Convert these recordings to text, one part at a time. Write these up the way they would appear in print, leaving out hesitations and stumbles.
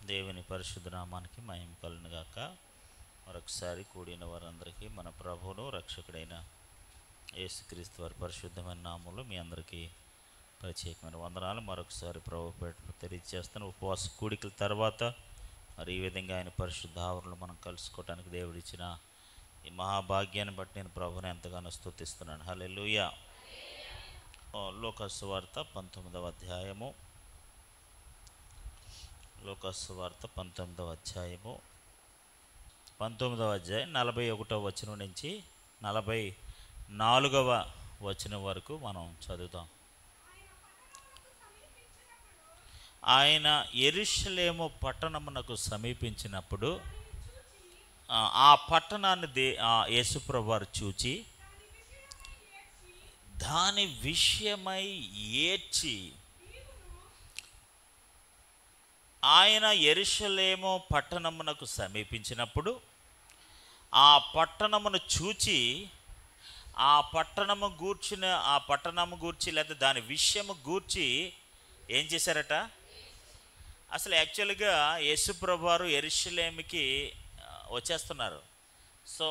దేవుని పరిశుద్ధ నామానికి మహిమ కలుగును గాక. మరొకసారి కూడిన వారందరికీ మన ప్రభువును రక్షకుడైన యేసుక్రీస్తు వారి పరిశుద్ధమైన నామములో మీ అందరికీ ప్రత్యేకమైన వందనాలు. మరొకసారి ప్రభు పేట తెలియజేస్తాను. ఉపవాస కూడికల తర్వాత మరి ఈ విధంగా ఆయన పరిశుద్ధ ఆవరణలో మనం కలుసుకోవడానికి దేవుడిచ్చిన ఈ మహాభాగ్యాన్ని బట్టి నేను ప్రభుని ఎంతగానో స్తుతిస్తున్నాను. హల్లెలూయా. లూకాసు వార్త 19వ అధ్యాయము. లూకాసు వార్త 19వ అధ్యాయము 19వ అధ్యాయం 41వ వచనం నుంచి 44వ వచనం వరకు మనం చదువుతాం. ఆయన యెరూషలేము పట్టణమునకు సమీపించినప్పుడు ఆ పట్టణాన్ని యేసుప్రభువు వారు చూచి దాని విషయమై ఏడ్చి, ఆయన యెరూషలేము పట్టణమునకు సమీపించినప్పుడు ఆ పట్టణమును చూచి ఆ పట్టణము గూర్చి లేదా దాని విషయము గూర్చి ఏం చేశారట? అసలు యాక్చువల్గా యేసుప్రభువు వారు యెరూషలేముకి వచ్చేస్తున్నారు. సో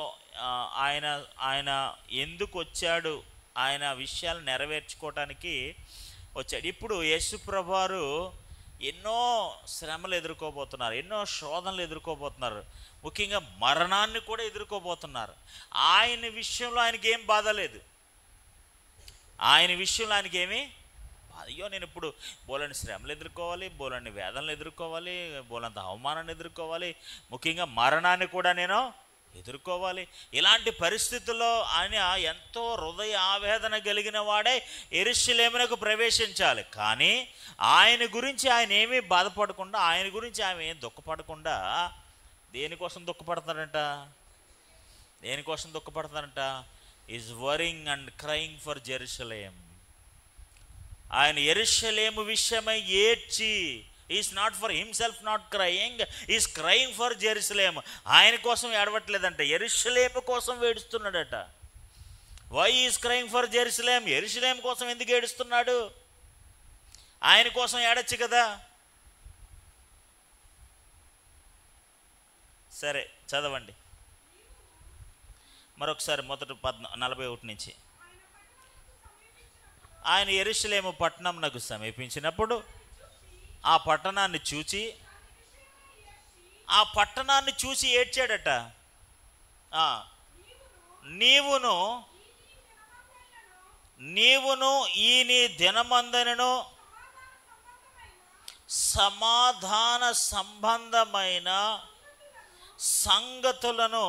ఆయన ఎందుకు వచ్చాడు, ఆయన విషయాలు నెరవేర్చుకోవటానికి వచ్చాడు. ఇప్పుడు యేసుప్రభువు వారు ఎన్నో శ్రమలు ఎదుర్కోబోతున్నారు, ఎన్నో శోధనలు ఎదుర్కోబోతున్నారు, ముఖ్యంగా మరణాన్ని కూడా ఎదుర్కోబోతున్నారు. ఆయన విషయంలో ఆయనకి ఏం బాధ లేదు. ఆయన విషయంలో ఆయనకి ఏమీ అయ్యో నేను ఇప్పుడు బోలని శ్రమలు ఎదుర్కోవాలి, బోలని వేదనలు ఎదుర్కోవాలి, బోలంత అవమానాన్ని ఎదుర్కోవాలి, ముఖ్యంగా మరణాన్ని కూడా నేను ఎదుర్కోవాలి. ఇలాంటి పరిస్థితుల్లో ఆయన ఎంతో హృదయ ఆవేదన కలిగిన వాడే యెరూషలేమునకు ప్రవేశించాలి. కానీ ఆయన గురించి ఆయన ఏమీ బాధపడకుండా, ఆయన గురించి ఆయన ఏం దుఃఖపడకుండా దేనికోసం దుఃఖపడుతున్నారంట? Is worrying and crying for Jerusalem. ఆయన యెరూషలేము విషయమై ఏడ్చి, is not for himself not crying, is crying for Jerusalem. ఆయన కోసం ఏడవట్లేదంట, యెరూషలేము కోసం ఏడుస్తున్నాడట. Why is crying for Jerusalem? యెరూషలేం కోసం ఎందుకు ఏడుస్తున్నాడు? ఆయన కోసం ఏడొచ్చు కదా. సరే చదవండి మరొకసారి మొదటి 41 నుంచి. ఆయన యెరూషలేము పట్టణమునకు సమీపించినప్పుడు ఆ పట్టణాన్ని చూసి ఏడ్చాడట. నీవును ఈ నీ దినమందనను సమాధాన సంబంధమైన సంగతులను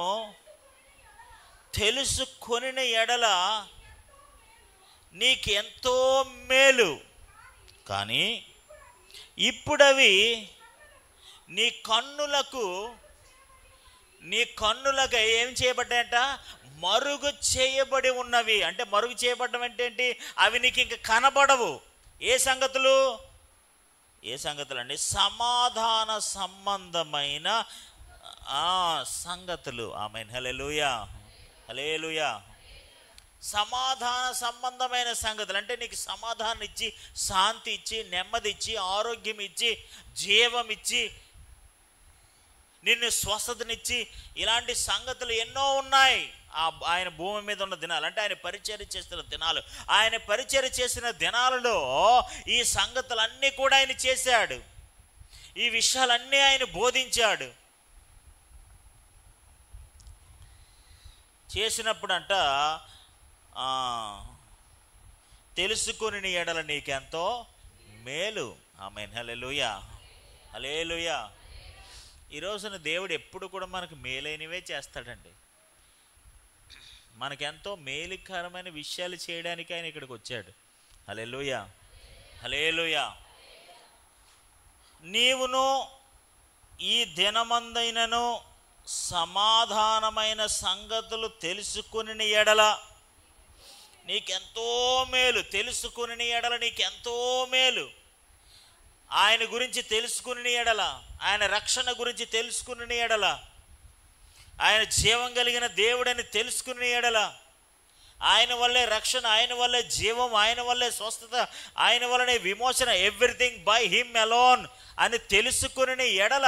తెలుసుకొనిన ఎడల నీకెంతో మేలు. కానీ ఇప్పుడవి నీ కన్నులకు ఏం చేయబడ్డాయంట? మరుగు చేయబడి ఉన్నవి. అంటే మరుగు చేయబడ్డం అంటే ఏంటి? అవి నీకు ఇంక కనబడవు. ఏ సంగతులు అండి? సమాధాన సంబంధమైన సంగతులు. ఆమేన్. హల్లెలూయా, హల్లెలూయా. సమాధాన సంబంధమైన సంగతులు అంటే నీకు సమాధానం ఇచ్చి, శాంతి ఇచ్చి, నెమ్మది ఇచ్చి, ఆరోగ్యం ఇచ్చి, జీవం ఇచ్చి, నిన్ను స్వస్థతనిచ్చి, ఇలాంటి సంగతులు ఎన్నో ఉన్నాయి ఆయన భూమి మీద ఉన్న దినాలు. అంటే ఆయన పరిచర్య చేసిన దినాలు. ఆయన పరిచర్య చేసిన దినాలలో ఈ సంగతులన్నీ కూడా ఆయన చేశాడు. ఈ విషయాలన్నీ ఆయన బోధించాడు. చేసినప్పుడంట తెలుసుకొని నీ ఎడల నీకెంతో మేలు. ఆమేన్. హల్లెలూయా, హల్లెలూయా. ఈ రోజున దేవుడు ఎప్పుడు కూడా మనకు మేలైనవే చేస్తాడండి. మనకెంతో మేలుకరమైన విషయాలు చేయడానికి ఆయన ఇక్కడికి వచ్చాడు. హల్లెలూయా, హల్లెలూయా. నీవును ఈ దినమందైనను సమాధానమైన సంగతులు తెలుసుకుని ఎడల నీకెంతో మేలు. తెలుసుకుని ఎడల నీకెంతో మేలు. ఆయన గురించి తెలుసుకుని ఎడల, ఆయన రక్షణ గురించి తెలుసుకుని ఎడల, ఆయన జీవం కలిగిన దేవుడని తెలుసుకుని ఎడల ఆయన వల్లే రక్షణ, ఆయన వల్లే జీవం, ఆయన వల్లే స్వస్థత, ఆయన వల్లనే విమోచన, ఎవ్రీథింగ్ బై హిమ్ అలోన్ అని తెలుసుకుని ఎడల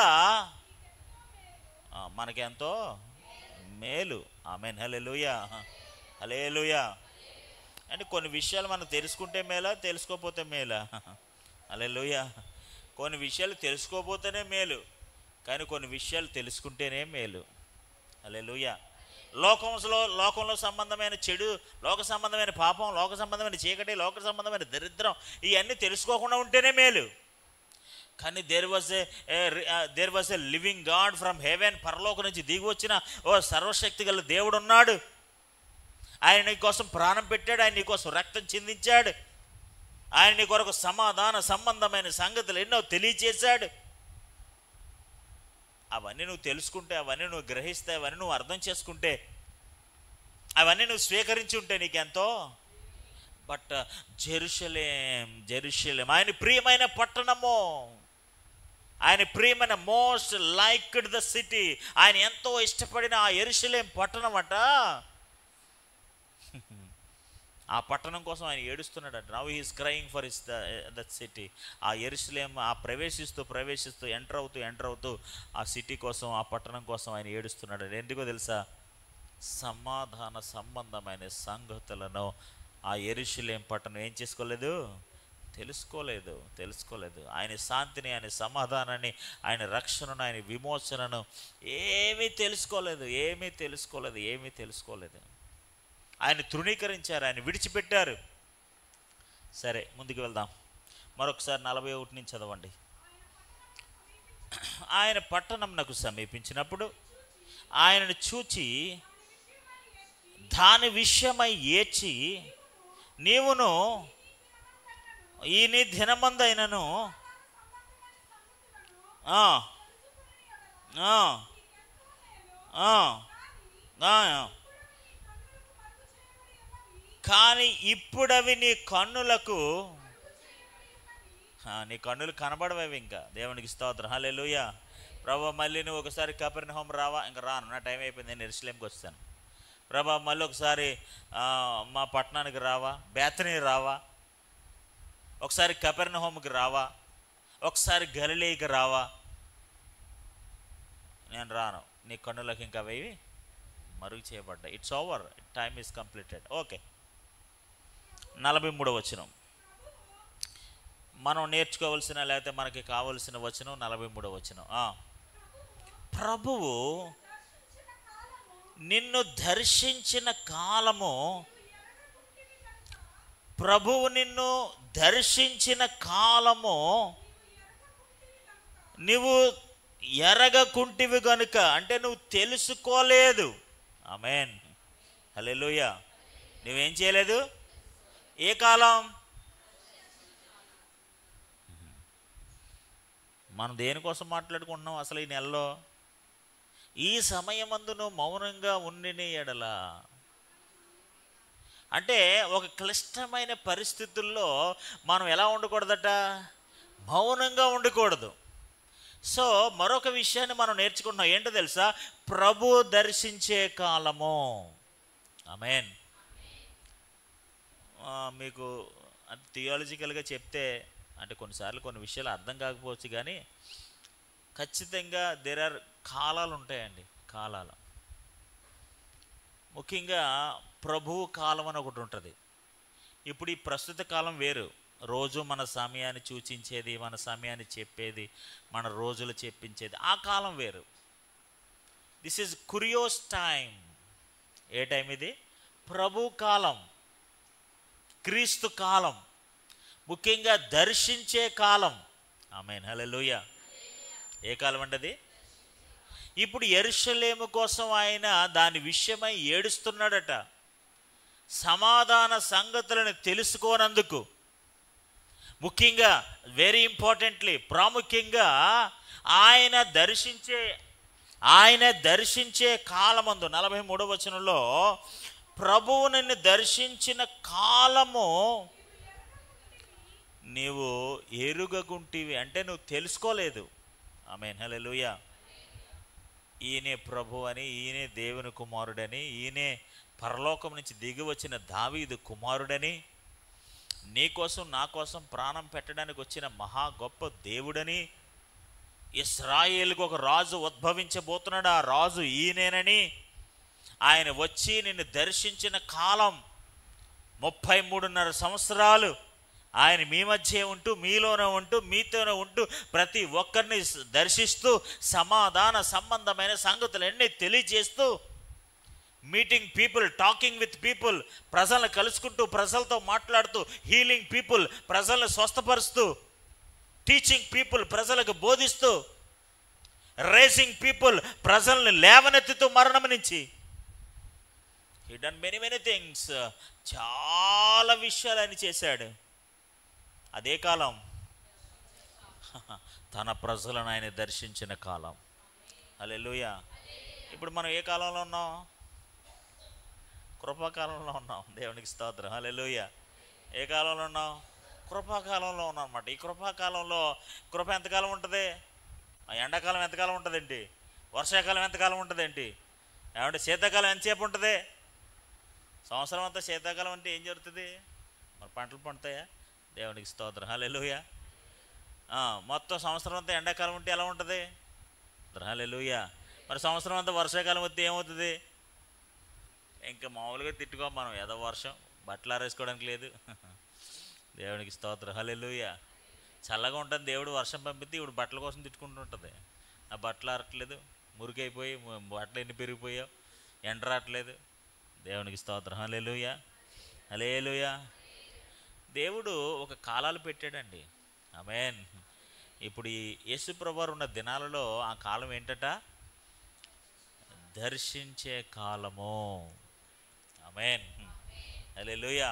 మనకెంతో మేలు. ఆమేన్. హల్లెలూయా, హల్లెలూయా. అంటే కొన్ని విషయాలు మనం తెలుసుకుంటే మేలా, తెలుసుకోకపోతే మేలా? హల్లెలూయా. కొన్ని విషయాలు తెలుసుకోకపోతేనే మేలు, కానీ కొన్ని విషయాలు తెలుసుకుంటేనే మేలు. హల్లెలూయా. లోకంలో సంబంధమైన చెడు, లోక సంబంధమైన పాపం, లోక సంబంధమైన చీకటి, లోక సంబంధమైన దరిద్రం, ఇవన్నీ తెలుసుకోకుండా ఉంటేనే మేలు. కానీ there was a living god from heaven, పరలోకం నుంచి దిగి వచ్చిన ఓ సర్వశక్తి గల దేవుడు ఉన్నాడు. ఆయన నీ కోసం ప్రాణం పెట్టాడు, ఆయన నీ కోసం రక్తం చిందించాడు, ఆయన నీ కొరకు సమాధాన సంబంధమైన సంగతులు ఎన్నో తెలియచేశాడు. అవన్నీ నువ్వు తెలుసుకుంటే, అవన్నీ నువ్వు గ్రహిస్తే, అవన్నీ నువ్వు అర్థం చేసుకుంటే, అవన్నీ నువ్వు స్వీకరించి ఉంటే నీకెంతో. బట్ జెరూషలేం ఆయన ప్రియమైన పట్టణము, ఆయన ప్రియమైన మోస్ట్ లైక్డ్ ద సిటీ, ఆయన ఎంతో ఇష్టపడిన ఆ యెరూషలేం పట్టణం అట. ఆ పట్టణం కోసం ఆయన ఏడుస్తున్నాడట. Now he is crying for that city. ఆ యెరూషలేం ఆ ప్రవేశిస్తూ ఎంటర్ అవుతూ ఆ సిటీ కోసం, ఆ పట్టణం కోసం ఆయన ఏడుస్తున్నాడు. ఎందుకో తెలుసా? సమాధాన సంబంధమైన సంగతులను ఆ యెరూషలేం పట్టణం ఏం చేసుకోలేదు, తెలుసుకోలేదు. ఆయన శాంతిని, ఆయన సమాధానాన్ని, ఆయన రక్షణను, ఆయన విమోచనను ఏమీ తెలుసుకోలేదు. ఆయన తృణీకరించారు, ఆయన విడిచిపెట్టారు. సరే, ముందుకు వెళ్దాం. మరొకసారి 41 నుంచి చదవండి. ఆయన పట్టణంనకు సమీపించినప్పుడు ఆయనను చూచి దాని విషయమై ఏడ్చి, నీవును ఈ నీ దినమందైనను కానీ ఇప్పుడవి నీ కన్నులకు, నీ కన్నులు కనబడవేవి ఇంకా. దేవునికి స్తోత్రం. హల్లెలూయా. ప్రభా, మళ్ళీ నువ్వు ఒకసారి కపెర్నహూము రావా? ఇంకా రాను, నా టైం అయిపోయింది, నేను యెరూషలేంకి వస్తాను. ప్రభా, మళ్ళీ ఒకసారి మా పట్టణానికి రావా? బేతనీ రావా? ఒకసారి కపెర్నహూముకి రావా? ఒకసారి గలిలయకి రావా? నేను రాను, నీ కన్నులకు ఇంకా అవి మరుగు చేయబడ్డాయి. It's over, time is completed. Okay. 43వ వచనం మనం నేర్చుకోవాల్సిన, లేకపోతే మనకి కావలసిన వచనం 43వ వచనం. ప్రభువు నిన్ను దర్శించిన కాలము, ప్రభువు నిన్ను దర్శించిన కాలము నువ్వు ఎరగకుంటివి గనుక, అంటే నువ్వు తెలుసుకోలేదు. ఆమేన్. హల్లెలూయా. నువ్వేం చేయలేదు? ఏ కాలం? మనం దేనికోసం మాట్లాడుకుంటున్నాం అసలు ఈ నెలలో? ఈ సమయమందు నువ్వు మౌనంగా ఉండిన ఎడల, అంటే ఒక క్లిష్టమైన పరిస్థితుల్లో మనం ఎలా ఉండకూడదట? మౌనంగా ఉండకూడదు. సో మరొక విషయాన్ని మనం నేర్చుకుంటున్నాం. ఏంటో తెలుసా? ప్రభు దర్శించే కాలము. ఆమేన్. మీకు అంటే థియాలజికల్గా చెప్తే, అంటే కొన్నిసార్లు కొన్ని విషయాలు అర్థం కాకపోవచ్చు, కానీ ఖచ్చితంగా దేర్ ఆర్ కాలాలు ఉంటాయండి. కాలాలు ముఖ్యంగా ప్రభువు కాలం అని ఒకటి ఉంటుంది. ఇప్పుడు ఈ ప్రస్తుత కాలం వేరు, రోజు మన సమయాన్ని సూచించేది, మన సమయాన్ని చెప్పేది, మన రోజులు చెప్పించేది, ఆ కాలం వేరు. This is kairos time. ఏ టైం ఇది? ప్రభు కాలం, క్రీస్తు కాలం, ముఖ్యంగా దర్శించే కాలం. ఆమేన్. హల్లెలూయా. ఏ కాలం అండి అది? ఇప్పుడు యెరూషలేము కోసం ఆయన దాని విషయమై ఏడుస్తున్నాడట. సమాధాన సంగతులను తెలుసుకోనందుకు, ముఖ్యంగా వెరీ ఇంపార్టెంట్లీ, ప్రాముఖ్యంగా ఆయన దర్శించే కాలమందు 43వ వచనంలో ప్రభువు నిన్ను దర్శించిన కాలము నీవు ఎరుగకుంటివి, అంటే నువ్వు తెలుసుకోలేదు. ఆమేన్. హల్లెలూయా. ఈయనే ప్రభు అని, ఈయనే దేవుని కుమారుడని, ఈయనే పరలోకం నుంచి దిగి వచ్చిన దావీదు కుమారుడని, నీ కోసం నా కోసం ప్రాణం పెట్టడానికి వచ్చిన మహా గొప్ప దేవుడని, ఇశ్రాయేలుకు ఒక రాజు ఉద్భవించబోతున్నాడు, ఆ రాజు ఈయనేనని, ఆయన వచ్చి నిన్ను దర్శించిన కాలం 33.5 సంవత్సరాలు ఆయన మీ మధ్య ఉంటూ, మీలోనే ఉంటూ, మీతోనే ఉంటూ, ప్రతి ఒక్కరిని దర్శిస్తూ, సమాధాన సంబంధమైన సంగతులన్నీ తెలియజేస్తూ, meeting people, talking with people, ప్రజలను కలుసుకుంటూ, ప్రజలతో మాట్లాడుతూ, హీలింగ్ పీపుల్, ప్రజలను స్వస్థపరుస్తూ, టీచింగ్ పీపుల్, ప్రజలకు బోధిస్తూ, రేసింగ్ పీపుల్, ప్రజల్ని లేవనెత్తుతూ మరణం నుంచి. He done many things. చాలా విషయాలు ఆయన చేశాడు. అదే కాలం తన ప్రజలను ఆయన దర్శించిన కాలం. హల్లెలూయా. ఇప్పుడు మనం ఏ కాలంలో ఉన్నాం? కృపాకాలంలో ఉన్నాం. దేవునికి స్తోత్రం. హల్లెలూయా. ఏ కాలంలో ఉన్నాం? కృపాకాలంలో ఉన్నాం అన్నమాట. ఈ కృపాకాలంలో కృప ఎంతకాలం ఉంటుంది? ఎండాకాలం ఎంతకాలం ఉంటుందేంటి? వర్షాకాలం ఎంతకాలం ఉంటుందేంటి? ఏమంటే శీతాకాలం ఎంతసేపు ఉంటుంది? సంవత్సరం అంతా శీతాకాలం అంటే ఏం జరుగుతుంది? మరి పంటలు పండుతాయా? దేవునికి స్తోత్రం. హల్లెలూయా. మొత్తం సంవత్సరం అంతా ఎండాకాలం ఉంటే ఎలా ఉంటుంది? హల్లెలూయా. మరి సంవత్సరం అంతా వర్షాకాలం వస్తే ఏమవుతుంది? ఇంకా మామూలుగా తిట్టుకో మనం, ఏదో వర్షం, బట్టలు ఆరేసుకోవడానికి లేదు. దేవునికి స్తోత్రం. హల్లెలూయా. చల్లగా ఉంటుంది, దేవుడు వర్షం పంపిస్తే ఇప్పుడు బట్టల కోసం తిట్టుకుంటూ ఉంటుంది. ఆ బట్టలు ఆరట్లేదు, మురికైపోయి బట్టలు ఎన్ని పెరిగిపోయావు, ఎండ రావట్లేదు. దేవునికి స్తోత్రం. హల్లెలూయా. హల్లెలూయా. దేవుడు ఒక కాలాలు పెట్టాడండి. ఆమేన్. ఇప్పుడు ఈ యేసు ప్రభువారు ఉన్న దినాలలో ఆ కాలం ఏంటట? దర్శించే కాలము. ఆమేన్. హల్లెలూయా.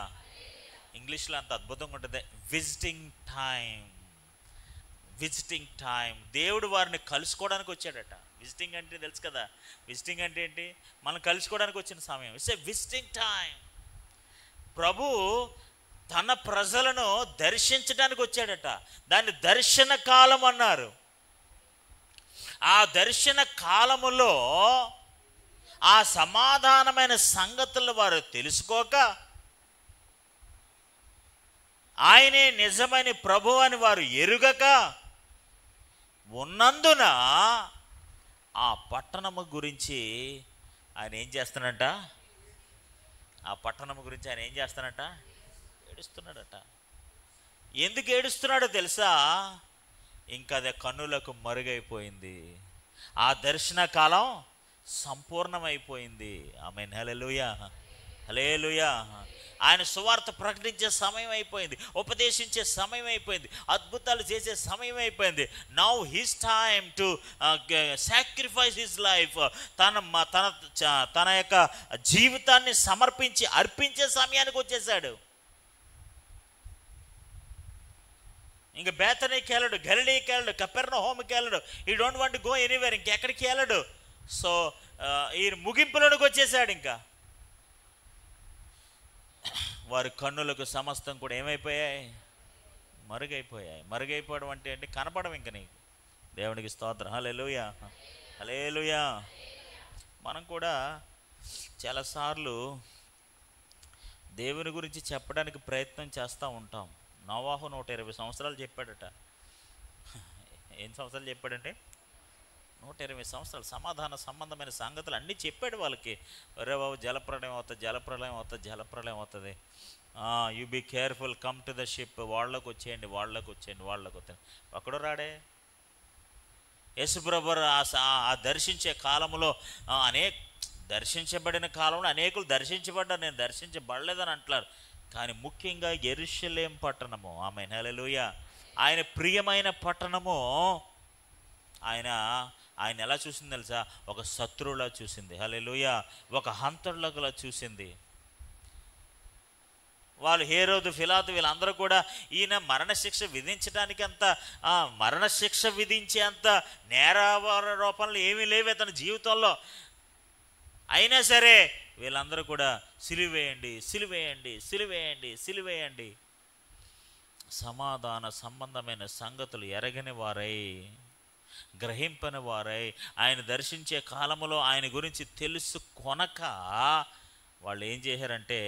ఇంగ్లీష్లో అంత అద్భుతంగా ఉంటుంది, విజిటింగ్ టైం. Visiting time. దేవుడు వారిని కలుసుకోవడానికి వచ్చాడట. విజిటింగ్ అంటే తెలుసు కదా, విజిటింగ్ అంటే ఏంటి? మనం కలుసుకోవడానికి వచ్చిన సమయం. It's a visiting time. ప్రభు తన ప్రజలను దర్శించడానికి వచ్చాడట. దాన్ని దర్శన కాలం అన్నారు. ఆ దర్శన కాలములో ఆ సమాధానమైన సంగతులను వారు తెలుసుకోక, ఆయనే నిజమైన ప్రభు అని వారు ఎరుగక ఉన్నందున ఆ పట్టణము గురించి ఆయన ఏం చేస్తానంట? ఆ పట్టణము గురించి ఆయన ఏం చేస్తానంట? ఏడుస్తున్నాడట. ఎందుకు ఏడుస్తున్నాడో తెలుసా? ఇంకా అది కన్నులకు మరుగైపోయింది. ఆ దర్శన కాలం సంపూర్ణమైపోయింది. ఆమేన్. హల్లెలూయా. హల్లెలూయా. ఆయన సువార్త ప్రకటించే సమయం అయిపోయింది, ఉపదేశించే సమయం అయిపోయింది, అద్భుతాలు చేసే సమయం అయిపోయింది. Now his time to sacrifice his life. తన యొక్క జీవితాన్ని సమర్పించి అర్పించే సమయానికి వచ్చేసాడు. ఇంకా బేతనీకి వెళ్ళడు, గలిలీకి వెళ్ళడు, కపెర్నహూముకి వెళ్ళడు. ఈ don't want to go anywhere. ఇంకెక్కడికి వెళ్ళడు. సో ఈ ముగింపులోనికి వచ్చేసాడు. ఇంకా వారి కన్నులకు సమస్తం కూడా ఏమైపోయాయి? మరుగైపోయాయి. మరుగైపోవడం అంటే ఏంటి? కనపడం ఇంక నీకు. దేవునికి స్తోత్రం. హల్లెలూయా. హల్లెలూయా. మనం కూడా చాలాసార్లు దేవుని గురించి చెప్పడానికి ప్రయత్నం చేస్తూ ఉంటాం. నోవాహు 120 సంవత్సరాలు చెప్పాడట. ఎన్ని సంవత్సరాలు చెప్పాడంటే 120 సంవత్సరాలు సమాధాన సంబంధమైన సంగతులు అన్నీ చెప్పాడు వాళ్ళకి. ఒరే బాబు, జలప్రళయం అవుతుంది, జలప్రళయం అవుతుంది, జలప్రళయం అవుతుంది, you be careful, come to the ship, వాళ్ళకి వచ్చేయండి, వాళ్ళకి వచ్చేయండి, వాళ్ళకి వచ్చేయండి. ఒక్కడో రాడే. యేసుప్రభు ఆ దర్శించే కాలంలో దర్శించబడిన కాలంలో అనేకులు దర్శించబడ్డారు, నేను దర్శించబడలేదని అంటున్నారు. కానీ ముఖ్యంగా యెరూషలేం పట్టణము, ఆమేన్. హల్లెలూయా, ఆయన ప్రియమైన పట్టణము ఆయన ఎలా చూసింది తెలుసా? ఒక శత్రువులా చూసింది. హల్లెలూయా. ఒక హంతకులా చూసింది. వాళ్ళు హేరోదు, ఫిలాతు వీళ్ళందరూ కూడా ఈయన మరణశిక్ష విధించడానికి మరణశిక్ష విధించే అంత నేరారోపణలు ఏమీ లేవు తన జీవితంలో. అయినా సరే వీళ్ళందరూ కూడా సిలువేయండి, సిలువేయండి, సిలువేయండి, సిలువేయండి. సమాధాన సంబంధమైన సంగతులు ఎరగని వారై, గ్రహింపని వారై, ఆయన దర్శించే కాలములో ఆయన గురించి తెలుసు కొనక వాళ్ళు ఏం చేశారంటే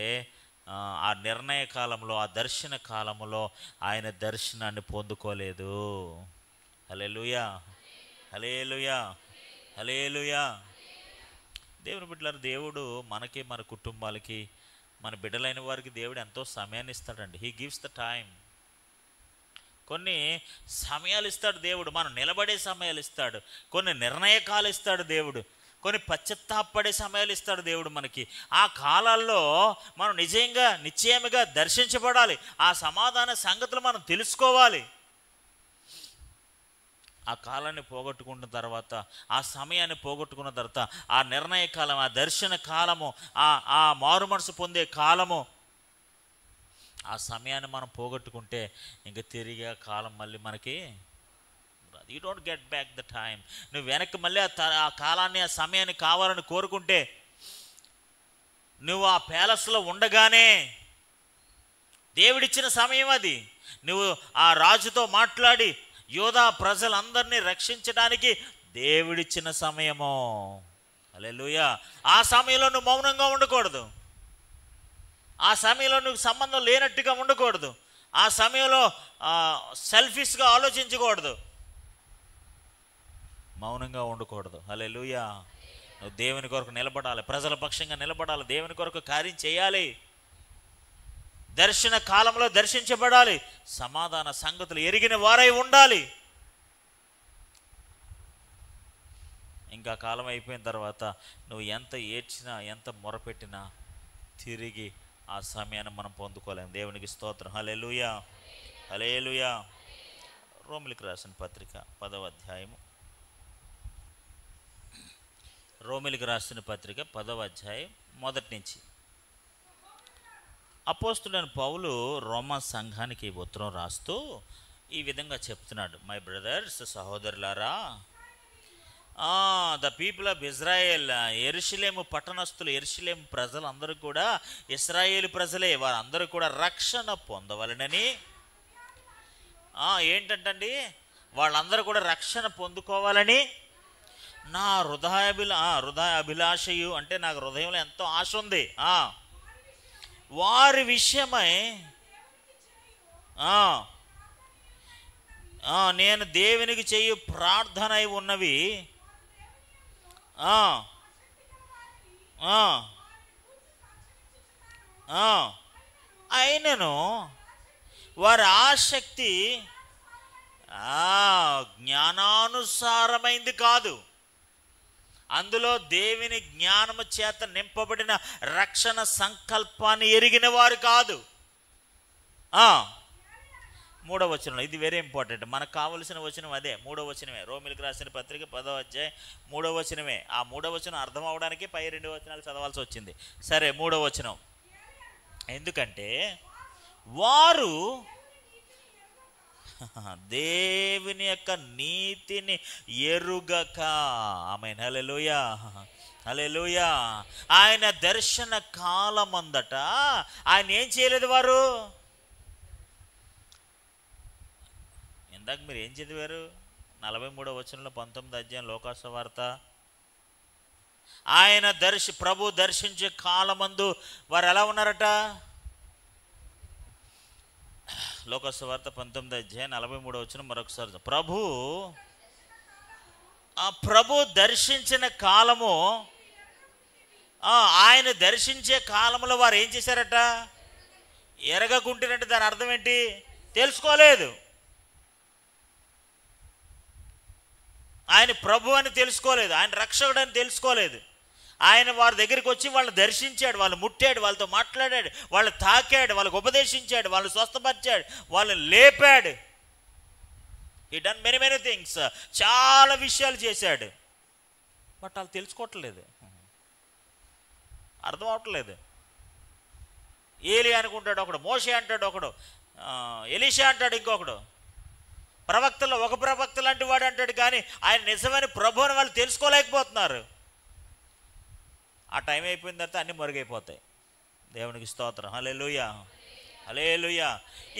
ఆ నిర్ణయ కాలంలో, ఆ దర్శన కాలంలో ఆయన దర్శనాన్ని పొందుకోలేదు. హల్లెలూయా, హల్లెలూయా, హల్లెలూయా. దేవుని బిడ్డలారా, దేవుడు మనకి, మన కుటుంబాలకి, మన బిడ్డలైన వారికి దేవుడు ఎంతో సమయాన్ని ఇస్తాడండి. He gives the time. కొన్ని సమయాలు ఇస్తాడు దేవుడు, మనం నిలబడే సమయాలు ఇస్తాడు, కొన్ని నిర్ణయకాలు ఇస్తాడు దేవుడు, కొన్ని పశ్చాత్తాపడే సమయాలు ఇస్తాడు దేవుడు మనకి. ఆ కాలాల్లో మనం నిశ్చయముగా దర్శించబడాలి. ఆ సమాధాన సంగతులు మనం తెలుసుకోవాలి. ఆ కాలాన్ని పోగొట్టుకున్న తర్వాత, ఆ సమయాన్ని పోగొట్టుకున్న తర్వాత, ఆ నిర్ణయ కాలం, ఆ దర్శన కాలము, ఆ మారు మనసు పొందే కాలము, ఆ సమయాన్ని మనం పోగొట్టుకుంటే ఇంకా తిరిగి ఆ కాలం మళ్ళీ మనకి, you don't get back the time. నువ్వు వెనక్కి మళ్ళీ ఆ కాలాన్ని, ఆ సమయాన్ని కావాలని కోరుకుంటే, నువ్వు ఆ ప్యాలెస్లో ఉండగానే, దేవుడిచ్చిన సమయం అది, నువ్వు ఆ రాజుతో మాట్లాడి యోధా ప్రజలందరినీ రక్షించడానికి దేవుడిచ్చిన సమయము. హల్లెలూయా. ఆ సమయంలో నువ్వు మౌనంగా ఉండకూడదు. ఆ సమయంలో నువ్వు సంబంధం లేనట్టుగా ఉండకూడదు. ఆ సమయంలో సెల్ఫిష్గా ఆలోచించకూడదు, మౌనంగా ఉండకూడదు. హల్లెలూయా. నువ్వు దేవుని కొరకు నిలబడాలి, ప్రజల పక్షంగా నిలబడాలి, దేవుని కొరకు కార్యం చేయాలి, దర్శన కాలంలో దర్శించబడాలి, సమాధాన సంగతులు ఎరిగిన వారై ఉండాలి. ఇంకా కాలం అయిపోయిన తర్వాత నువ్వు ఎంత ఏడ్చినా, ఎంత మొరపెట్టినా తిరిగి ఆ సమయాన్ని మనం పొందుకోలేము. దేవునికి స్తోత్రం. హల్లెలూయా, హల్లెలూయా. రోమిలికి రాసిన పత్రిక 10వ అధ్యాయము, రోమిలికి రాసిన పత్రిక 10వ అధ్యాయం మొదటి నుంచి. అపోస్తులైన పౌలు రోమా సంఘానికి ఉత్తరం రాస్తూ ఈ విధంగా చెప్తున్నాడు. మై బ్రదర్స్, సహోదరులారా, ద పీపుల్ ఆఫ్ ఇజ్రాయేల్, యెరూషలేము పట్టణస్థులు, యెరూషలేము ప్రజలందరూ కూడా ఇశ్రాయేలు ప్రజలే, వారందరూ కూడా రక్షణ పొందవలనని, ఏంటంటండి, వాళ్ళందరూ కూడా రక్షణ పొందుకోవాలని నా హృదయ అభిలాషయు, అంటే నాకు హృదయంలో ఎంతో ఆశ ఉంది. వారి విషయమై నేను దేవునికి చేయు ప్రార్థన అయి ఉన్నవి, అయినను వారి ఆసక్తి జ్ఞానానుసారమైంది కాదు. అందులో దేవుని జ్ఞానము చేత నింపబడిన రక్షణ సంకల్పాన్ని ఎరిగిన వారు కాదు. 3వ వచనం, ఇది వెరీ ఇంపార్టెంట్, మనకు కావలసిన వచనం అదే, 3వ వచనమే. రోమిలికి రాసిన పత్రిక 10వ అధ్యాయం 3వ వచనమే. ఆ 3వ వచనం అర్థం అవడానికి పై 2 వచనాలు చదవాల్సి వచ్చింది. సరే, 3వ వచనం. ఎందుకంటే వారు దేవుని యొక్క నీతిని ఎరుగక, ఆమేన్, హల్లెలూయా, హల్లెలూయా. ఆయన దర్శన కాలమందట ఆయన ఏం చేయలేదు. వారు ఇందాక మీరు ఏం చదివారు? 43వ వచనంలో 19వ అధ్యాయం లోకాసు వార్త, ఆయన ప్రభు దర్శించే కాలమందు వారు ఎలా ఉన్నారట? లోకాసు వార్త 19వ అధ్యాయం 43వ వచనం మరొకసారి. ప్రభు దర్శించిన కాలము, ఆయన దర్శించే కాలంలో వారు ఏం చేశారట? ఎరగకుంటేనంటే దాని అర్థం ఏంటి? తెలుసుకోలేదు. ఆయన ప్రభు అని తెలుసుకోలేదు, ఆయన రక్షకుడు అని తెలుసుకోలేదు. ఆయన వారి దగ్గరికి వచ్చి వాళ్ళని దర్శించాడు, వాళ్ళు ముట్టాడు, వాళ్ళతో మాట్లాడాడు, వాళ్ళు తాకాడు, వాళ్ళకు ఉపదేశించాడు, వాళ్ళు స్వస్థపరిచాడు, వాళ్ళని లేపాడు. హీ డన్ మెనీ థింగ్స్, చాలా విషయాలు చేశాడు. బట్ వాళ్ళు తెలుసుకోవట్లేదు, అర్థం అవట్లేదు. ఏలి అనుకుంటాడు ఒకడు, మోషే అంటాడు ఒకడు, ఎలీషా అంటాడు ఇంకొకడు, ప్రవక్తలో ఒక ప్రవక్త లాంటి వాడు అంటాడు. కానీ ఆయన నిజమైన ప్రభు అని వాళ్ళు తెలుసుకోలేకపోతున్నారు. ఆ టైం అయిపోయిన తర్వాత అన్నీ మరుగైపోతాయి. దేవునికి స్తోత్రం. హల్లెలూయా, హల్లెలూయా.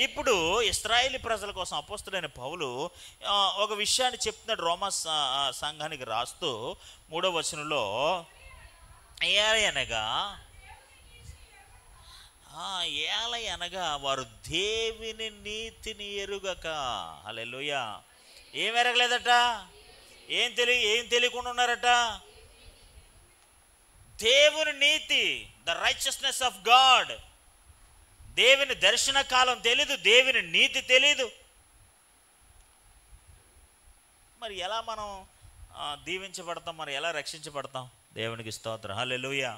ఇప్పుడు ఇశ్రాయేలీ ప్రజల కోసం అపోస్తలుడైన పౌలు ఒక విషయాన్ని చెప్తున్నాడు రోమా సంఘానికి రాస్తూ 3వ వచనంలో. అనగా ఏల అనగా వారు దేవుని నీతిని ఎరుగక. హల్లెలూయా. ఏం ఎరగలేదట? ఏం తెలియకుండా ఉన్నారట? దేవుని నీతి, ద రైచియస్నెస్ ఆఫ్ గాడ్. దేవుని దర్శన కాలం తెలీదు, దేవుని నీతి తెలీదు. మరి ఎలా మనం దీవించబడతాం, మరి ఎలా రక్షించబడతాం? దేవునికి స్తోత్రం. హల్లెలూయా.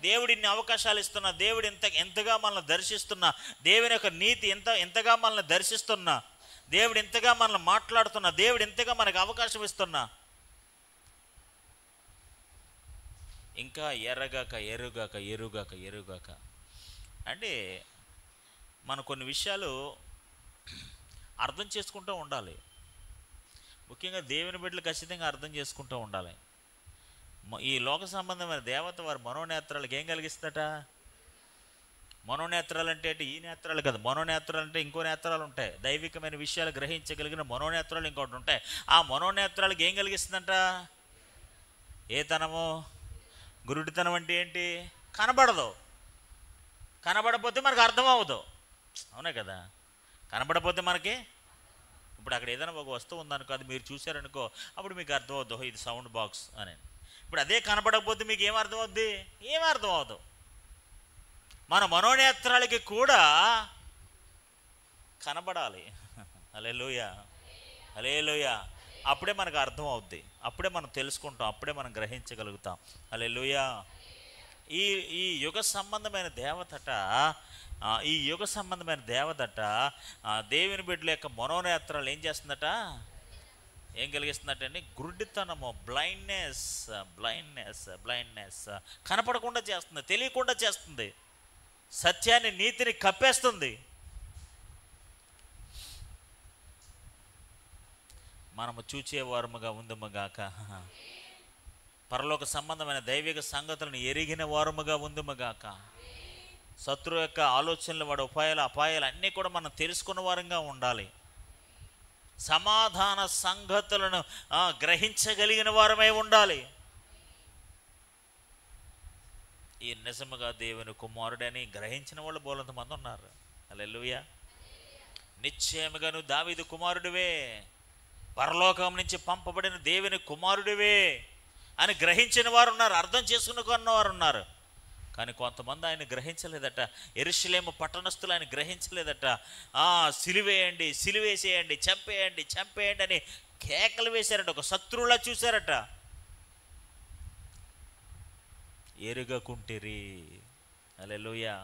దేవుడు ఇన్ని అవకాశాలు ఇస్తున్నా, దేవుడు ఎంతగా మనల్ని దర్శిస్తున్నా, దేవుని యొక్క నీతి ఎంతగా మనల్ని దర్శిస్తున్నా, దేవుడు ఎంతగా మనల్ని మాట్లాడుతున్నా, దేవుడు ఎంతగా మనకు అవకాశం ఇస్తున్నా, ఇంకా ఎరుగాక అంటే మనం కొన్ని విషయాలు అర్థం చేసుకుంటూ ఉండాలి. ముఖ్యంగా దేవుని బిడ్డలు ఖచ్చితంగా అర్థం చేసుకుంటూ ఉండాలి. ఈ లోక సంబంధమైన దేవత వారి మనోనేత్రాలకు ఏం కలిగిస్తట? మనోనేత్రాలు అంటే ఈ నేత్రాలు కదా. మనోనేత్రాలు అంటే ఇంకో నేత్రాలు ఉంటాయి. దైవికమైన విషయాలు గ్రహించగలిగిన మనోనేత్రాలు ఇంకోటి ఉంటాయి. ఆ మనోనేత్రాలకు ఏం కలిగిస్తుందంట? ఏ తనము? గురుడితనం అంటే ఏంటి? కనబడదు. కనబడపోతే మనకు అర్థం అవ్వదు. అవునే కదా. కనబడపోతే మనకి, ఇప్పుడు అక్కడ ఏదైనా ఒక వస్తువు ఉందనుకో, అది మీరు చూశారనుకో, అప్పుడు మీకు అర్థం అవుద్దు ఇది సౌండ్ బాక్స్ అని. ఇప్పుడు అదే కనబడకపోతే మీకు ఏం అర్థం అవుద్ది? ఏం అర్థం అవదు. మన మనోనేత్రాలకి కూడా కనబడాలి. హల్లెలూయా, హల్లెలూయా. అప్పుడే మనకు అర్థం అవుద్ది, అప్పుడే మనం తెలుసుకుంటాం, అప్పుడే మనం గ్రహించగలుగుతాం. హల్లెలూయా. ఈ యుగ సంబంధమైన దేవతట దేవుని బిడ్డల యొక్క మనోనేత్రాలు ఏం చేస్తుందట? ఏం కలిగిస్తుందటండి? గుడ్డితనము, బ్లైండ్నెస్ కనపడకుండా చేస్తుంది, తెలియకుండా చేస్తుంది, సత్యాన్ని నీతిని కప్పేస్తుంది. మనము చూచేవారముగా ఉందుముగాక, పరలోక సంబంధమైన దైవిక సంగతులను ఎరిగిన వారముగా ఉందుముగాక, శత్రువు యొక్క ఆలోచనలు, వాడి అపాయాలు అన్నీ కూడా మనం తెలుసుకున్న వారంగా ఉండాలి. సమాధాన సంగతులను గ్రహించగలిగిన వారమై ఉండాలి. ఈ నిజముగా దేవుని కుమారుడని గ్రహించిన వాళ్ళు బోలంత మంది ఉన్నారు. హల్లెలూయా. నిశ్చయముగా నువ్వు దావీదు కుమారుడివే, పరలోకం నుంచి పంపబడిన దేవుని కుమారుడివే అని గ్రహించిన వారు ఉన్నారు, అర్థం చేసుకున్న వారు ఉన్నారు. కానీ కొంతమంది ఆయన గ్రహించలేదట. యెరూషలేము పట్టణస్థులు ఆయన గ్రహించలేదట. సిలువేయండి, సిలువేసేయండి, చంపేయండి అని కేకలు వేశారట. ఒక శత్రువులా చూశారట. ఎరుగకుంటిరి. హల్లెలూయా.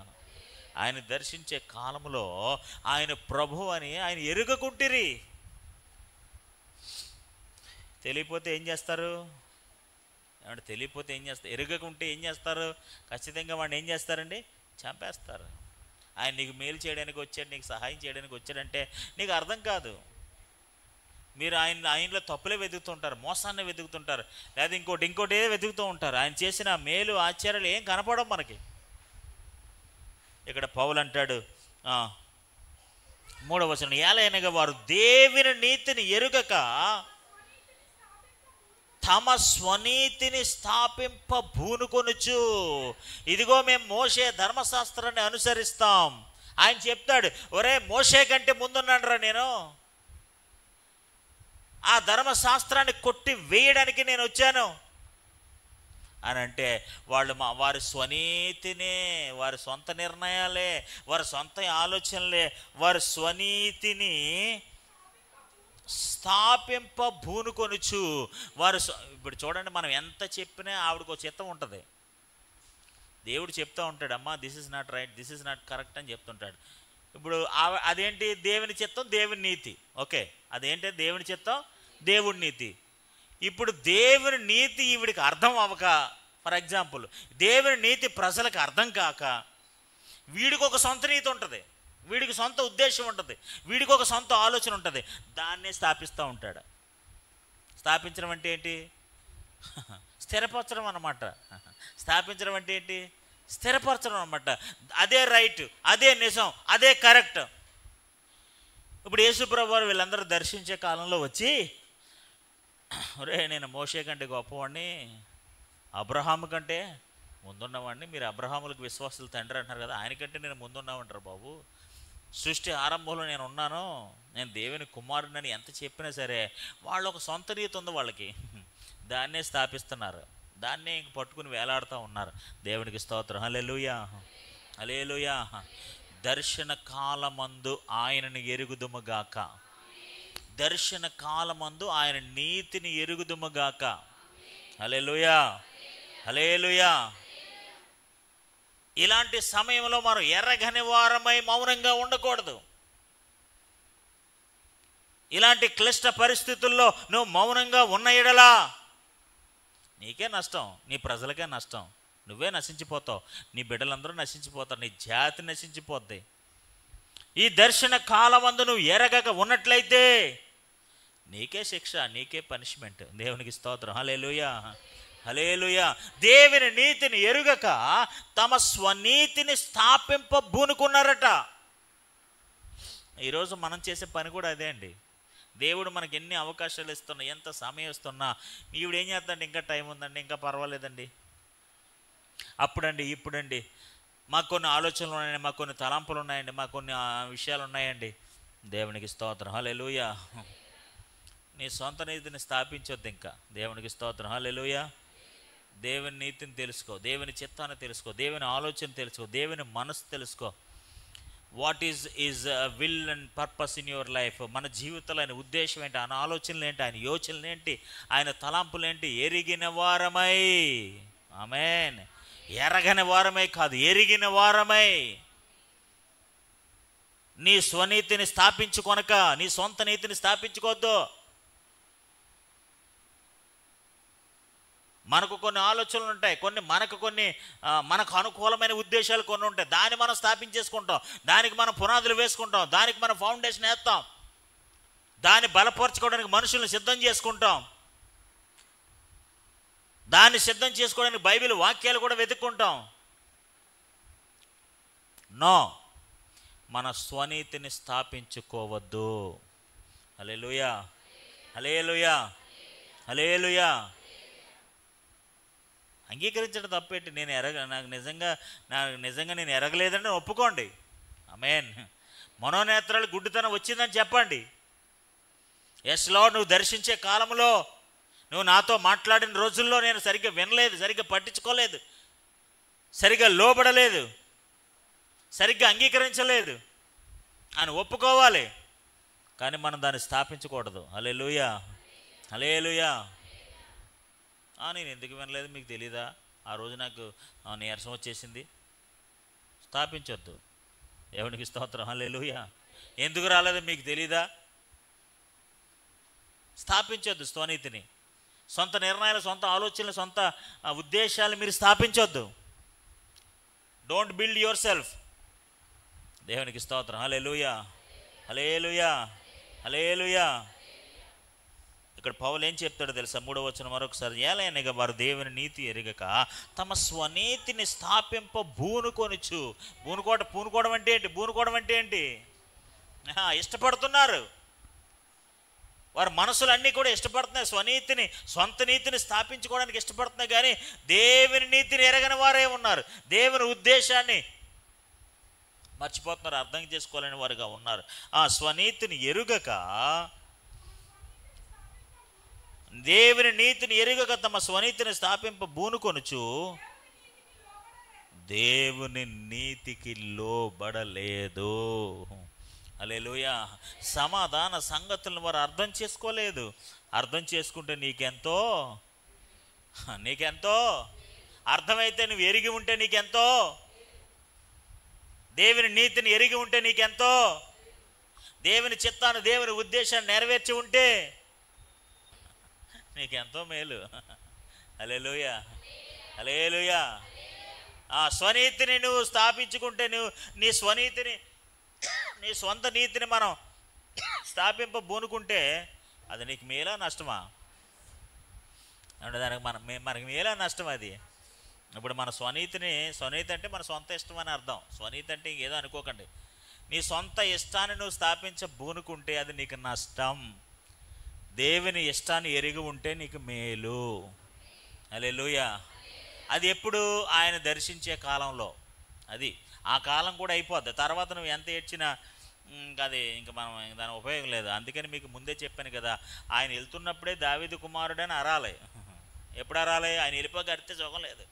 ఆయన దర్శించే కాలంలో ఆయన ప్రభు అని ఆయన ఎరుగకుంటిరి. తెలియపోతే ఏం చేస్తారు? ఏమంటే తెలియపోతే ఏం చేస్తారు? ఎరుగకుంటే ఏం చేస్తారు? ఖచ్చితంగా వాడిని ఏం చేస్తారండి? చంపేస్తారు. ఆయన నీకు మేలు చేయడానికి వచ్చాడు, నీకు సహాయం చేయడానికి వచ్చాడంటే నీకు అర్థం కాదు. మీరు ఆయనలో తప్పులే వెతుకుతుంటారు, మోసాన్ని వెతుకుతుంటారు, లేదా ఇంకోటి ఏదో వెతుకుతూ ఉంటారు. ఆయన చేసిన మేలు ఆశ్చర్యాలు ఏం కనపడవు మనకి. ఇక్కడ పౌలు అంటాడు 3వ వచనం, ఏలయనగా వారు దేవుని నీతిని ఎరుగక తమ స్వనీతిని స్థాపింప భూనుకొనుచు. ఇదిగో మేము మోషే ధర్మశాస్త్రాన్ని అనుసరిస్తాం. ఆయన చెప్తాడు, ఒరే మోషే కంటే ముందున్నానురా నేను, ఆ ధర్మశాస్త్రాన్ని కొట్టి వేయడానికి నేను వచ్చాను అని అంటే, వారి స్వనీతినే, వారి సొంత నిర్ణయాలే, వారి సొంత ఆలోచనలే, వారి స్వనీతిని స్థాపింప భూనుకొనుచు. ఇప్పుడు చూడండి, మనం ఎంత చెప్పినా ఆవిడకు ఒక చిత్తం ఉంటుంది. దేవుడు చెప్తూ ఉంటాడు, అమ్మా this is not right, this is not correct అని చెప్తుంటాడు. ఇప్పుడు అదేంటి? దేవుని చిత్తం, దేవుని నీతి. ఓకే, అదేంటి? దేవుని చిత్తం, దేవుడి నీతి. ఇప్పుడు దేవుని నీతి ఈవిడికి అర్థం అవ్వక, ఫర్ ఎగ్జాంపుల్ దేవుని నీతి ప్రజలకు అర్థం కాక, వీడికి ఒక సొంత నీతి ఉంటుంది, వీడికి సొంత ఉద్దేశం ఉంటుంది, వీడికి ఒక సొంత ఆలోచన ఉంటుంది, దాన్నే స్థాపిస్తూ ఉంటాడు. స్థాపించడం అంటే ఏంటి? స్థిరపరచడం అన్నమాట. స్థాపించడం అంటే ఏంటి? స్థిరపరచడం అన్నమాట. అదే రైట్, అదే నిజం, అదే కరెక్ట్. ఇప్పుడు యేసుప్రభు వారు వీళ్ళందరూ దర్శించే కాలంలో వచ్చి, ఒరే నేను మోషే కంటే గొప్పవాడిని, అబ్రహాము కంటే ముందున్నవాడిని. మీరు అబ్రహాములకు విశ్వాసులు తండ్రి అంటారు కదా, ఆయనకంటే నేను ముందున్నామంటారు బాబు. సృష్టి ఆరంభంలో నేను ఉన్నాను, నేను దేవుని కుమారుడిని ఎంత చెప్పినా సరే వాళ్ళు ఒక సొంత రీతి ఉంది వాళ్ళకి, దాన్నే స్థాపిస్తున్నారు, దాన్నే ఇంక పట్టుకుని వేలాడుతూ ఉన్నారు. దేవునికి స్తోత్రం. హల్లెలూయా, హల్లెలూయా. దర్శన కాలమందు ఆయనను ఎరుగుదుముగాక, దర్శన కాలమందు ఆయన నీతిని ఎరుగుదుముగాక. హల్లెలూయా, హల్లెలూయా. ఇలాంటి సమయంలో మనం ఎర్రగని వారమై మౌనంగా ఉండకూడదు. ఇలాంటి క్లిష్ట పరిస్థితుల్లో నువ్వు మౌనంగా ఉన్న ఎడలా నీకే నష్టం, నీ ప్రజలకే నష్టం, నువ్వే నశించిపోతావు, నీ బిడ్డలందరూ నశించిపోతారు, నీ జాతి నశించిపోద్ది. ఈ దర్శన కాలమందు నువ్వు ఎరగక ఉన్నట్లయితే నీకే శిక్ష, నీకే పనిష్మెంట్. దేవునికి స్తోత్రం. హల్లెలూయా, హల్లెలూయా. దేవుని నీతిని ఎరుగక తమ స్వనీతిని స్థాపింపబూనుకున్నారట. ఈరోజు మనం చేసే పని కూడా అదే అండి. దేవుడు మనకి ఎన్ని అవకాశాలు ఇస్తున్నా, ఎంత సమయం ఇస్తున్నా, ఈవిడ ఏం చేస్తాండి, ఇంకా టైం ఉందండి, ఇంకా పర్వాలేదండి, అప్పుడండి ఇప్పుడండి, మాకు కొన్ని ఆలోచనలు ఉన్నాయండి, మాకు కొన్ని తలంపులు ఉన్నాయండి, మాకు కొన్ని విషయాలు ఉన్నాయండి. దేవునికి స్తోత్రం. హల్లెలూయా. నీ సొంత నీతిని స్థాపించొద్దు ఇంకా. దేవునికి స్తోత్రం. హల్లెలూయా. దేవుని నీతిని తెలుసుకో, దేవుని చిత్తాన్ని తెలుసుకో, దేవుని ఆలోచన తెలుసుకో, దేవుని మనసు తెలుసుకో. What is will and purpose in your life. మన జీవితంలో ఆయన ఉద్దేశం ఏంటి, ఆయన ఆలోచనలు ఏంటి, ఆయన యోచనలు ఏంటి, ఆయన తలంపులు ఏంటి, ఎరిగిన వారమై. ఆమేన్. ఎరగని వారమై కాదు, ఎరిగిన వారమై. నీ స్వనీతిని స్థాపించుకొనక నీ సొంత నీతిని స్థాపించుకోవద్దు. మనకు కొన్ని ఆలోచనలు ఉంటాయి, మనకు అనుకూలమైన ఉద్దేశాలు కొన్ని ఉంటాయి, దాన్ని మనం స్థాపించేసుకుంటాం, దానికి మనం పునాదులు వేసుకుంటాం, దానికి మనం ఫౌండేషన్ వేస్తాం, దాన్ని బలపరచుకోవడానికి మనుషులను సిద్ధం చేసుకుంటాం, దాన్ని సిద్ధం చేసుకోవడానికి బైబిల్ వాక్యాలు కూడా వెతుక్కుంటాం. నో, మన స్వనీతిని స్థాపించుకోవద్దు. హల్లెలూయా, హల్లెలూయా, హల్లెలూయా. అంగీకరించడం తప్పేంటి? నాకు నిజంగా నేను ఎరగలేదని ఒప్పుకోండి. ఆమేన్. మనోనేత్రాలు గుడ్డితనం వచ్చిందని చెప్పండి. ఎస్ లార్డ్, నువ్వు దర్శించే కాలంలో, నువ్వు నాతో మాట్లాడిన రోజుల్లో నేను సరిగ్గా వినలేదు, సరిగ్గా పట్టించుకోలేదు, సరిగ్గా లోబడలేదు, సరిగ్గా అంగీకరించలేదు అని ఒప్పుకోవాలి. కానీ మనం దాన్ని స్థాపించకూడదు. హల్లెలూయా, హల్లెలూయా. నేను ఎందుకు వినలేదు మీకు తెలీదా, ఆ రోజు నాకు నీరసం వచ్చేసింది. స్థాపించొద్దు. దేవునికి స్తోత్రం. హల్లెలూయా. ఎందుకు రాలేదు మీకు తెలీదా? స్థాపించొద్దు స్వనీతిని. సొంత నిర్ణయాలు, సొంత ఆలోచనలు, సొంత ఉద్దేశాలు మీరు స్థాపించొద్దు. Don't build yourself. దేవునికి స్తోత్రం. హల్లెలూయా, హల్లెలూయా, హల్లెలూయా. ఇక్కడ పౌలు ఏం చెప్తాడో తెలుసా? 3వ వచనం మరొకసారి. ఏలయనగా వారు దేవుని నీతి ఎరుగక తమ స్వనీతిని స్థాపింప బూనుకొనుచు. పూనుకోవడం అంటే ఏంటి? బూనుకోవడం అంటే ఏంటి? ఇష్టపడుతున్నారు. వారి మనసులన్నీ కూడా ఇష్టపడుతున్నాయి స్వనీతిని, సొంత నీతిని స్థాపించుకోవడానికి ఇష్టపడుతున్నాయి, కానీ దేవుని నీతిని ఎరగని వారే ఉన్నారు. దేవుని ఉద్దేశాన్ని మర్చిపోతున్నారు, అర్థం చేసుకోలేని వారుగా ఉన్నారు. ఆ స్వనీతిని ఎరుగక, దేవుని నీతిని ఎరుగక తమ స్వనీతిని స్థాపింప బూనుకొనుచు దేవుని నీతికి లోబడలేదు. హల్లెలూయా. సమాధాన సంగతులను వారు అర్థం చేసుకోలేదు. అర్థం చేసుకుంటే నీకెంతో అర్థమైతే, నువ్వు ఎరిగి ఉంటే నీకెంతో, దేవుని నీతిని ఎరిగి ఉంటే నీకెంతో, దేవుని చిత్తాన్ని, దేవుని ఉద్దేశాన్ని నెరవేర్చి ఉంటే నీకెంతో మేలు. హల్లెలూయా, హల్లెలూయా. ఆ స్వనీతిని నువ్వు స్థాపించుకుంటే, నువ్వు నీ సొంత నీతిని మనం స్థాపింప బూనుకుంటే అది నీకు మేలా నష్టమా? అంటే మనకి మేలా నష్టం అది. ఇప్పుడు మన స్వనీతి అంటే మన సొంత ఇష్టం అని అర్థం. స్వనీతి అంటే ఇంకేదో అనుకోకండి. నీ సొంత ఇష్టాన్ని నువ్వు స్థాపించ బూనుకుంటే అది నీకు నష్టం. దేవుని ఇష్టాన్ని ఎరిగి ఉంటే నీకు మేలు. హల్లెలూయా, అది ఎప్పుడు ఆయన దర్శించే కాలంలో. అది ఆ కాలం కూడా అయిపోద్ది. తర్వాత నువ్వు ఎంత ఏడ్చినా అది ఇంకా మనం దాని ఉపయోగం లేదు. అందుకని మీకు ముందే చెప్పాను కదా, ఆయన వెళ్తున్నప్పుడే దావీదు కుమారుడని అరాలి. ఎప్పుడు అరాలి? ఆయన వెళ్ళిపోక అరితే సుఖం లేదు.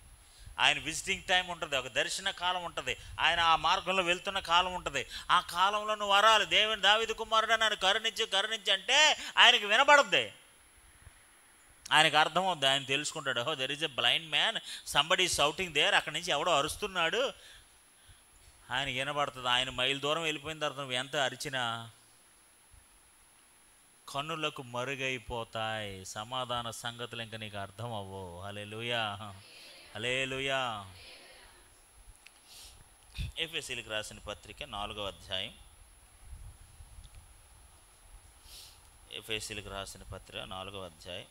ఆయన విజిటింగ్ టైం ఉంటుంది, ఒక దర్శన కాలం ఉంటుంది, ఆయన ఆ మార్గంలో వెళ్తున్న కాలం ఉంటుంది. ఆ కాలంలో నువ్వు అరాలి, దేవుని దావీదు కుమారుడు నన్ను కరుణించి అంటే ఆయనకి వినబడుద్ది, ఆయనకు అర్థమవుద్ది, ఆయన తెలుసుకుంటాడు. ఓహో, there is a blind man, somebody shouting there. అక్కడి నుంచి ఎవడో అరుస్తున్నాడు, ఆయన వినబడుతుంది. ఆయన మైలు దూరం వెళ్ళిపోయిన తర్వాత నువ్వు ఎంత అరిచినా కన్నులకు మరుగైపోతాయి, సమాధాన సంగతులు ఇంకా నీకు అర్థం అవ్వవు. హల్లెలూయా, హల్లెలూయా. ఎఫెసీయులకు రాసిన పత్రిక 4వ అధ్యాయం, ఎఫెసీయులకు రాసిన పత్రిక 4వ అధ్యాయం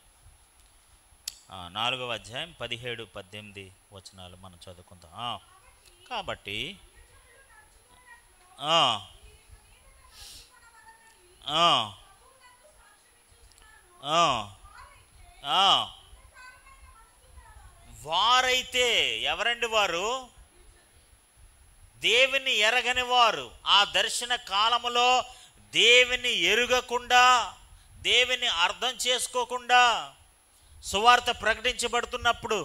17, 18 వచనాలు మనం చదువుకుందాం. కాబట్టి వారైతే, ఎవరండి వారు? దేవుని ఎరగని వారు. ఆ దర్శన కాలములో దేవుని ఎరుగకుండా, దేవుని అర్థం చేసుకోకుండా సువార్త ప్రకటించబడుతున్నప్పుడు,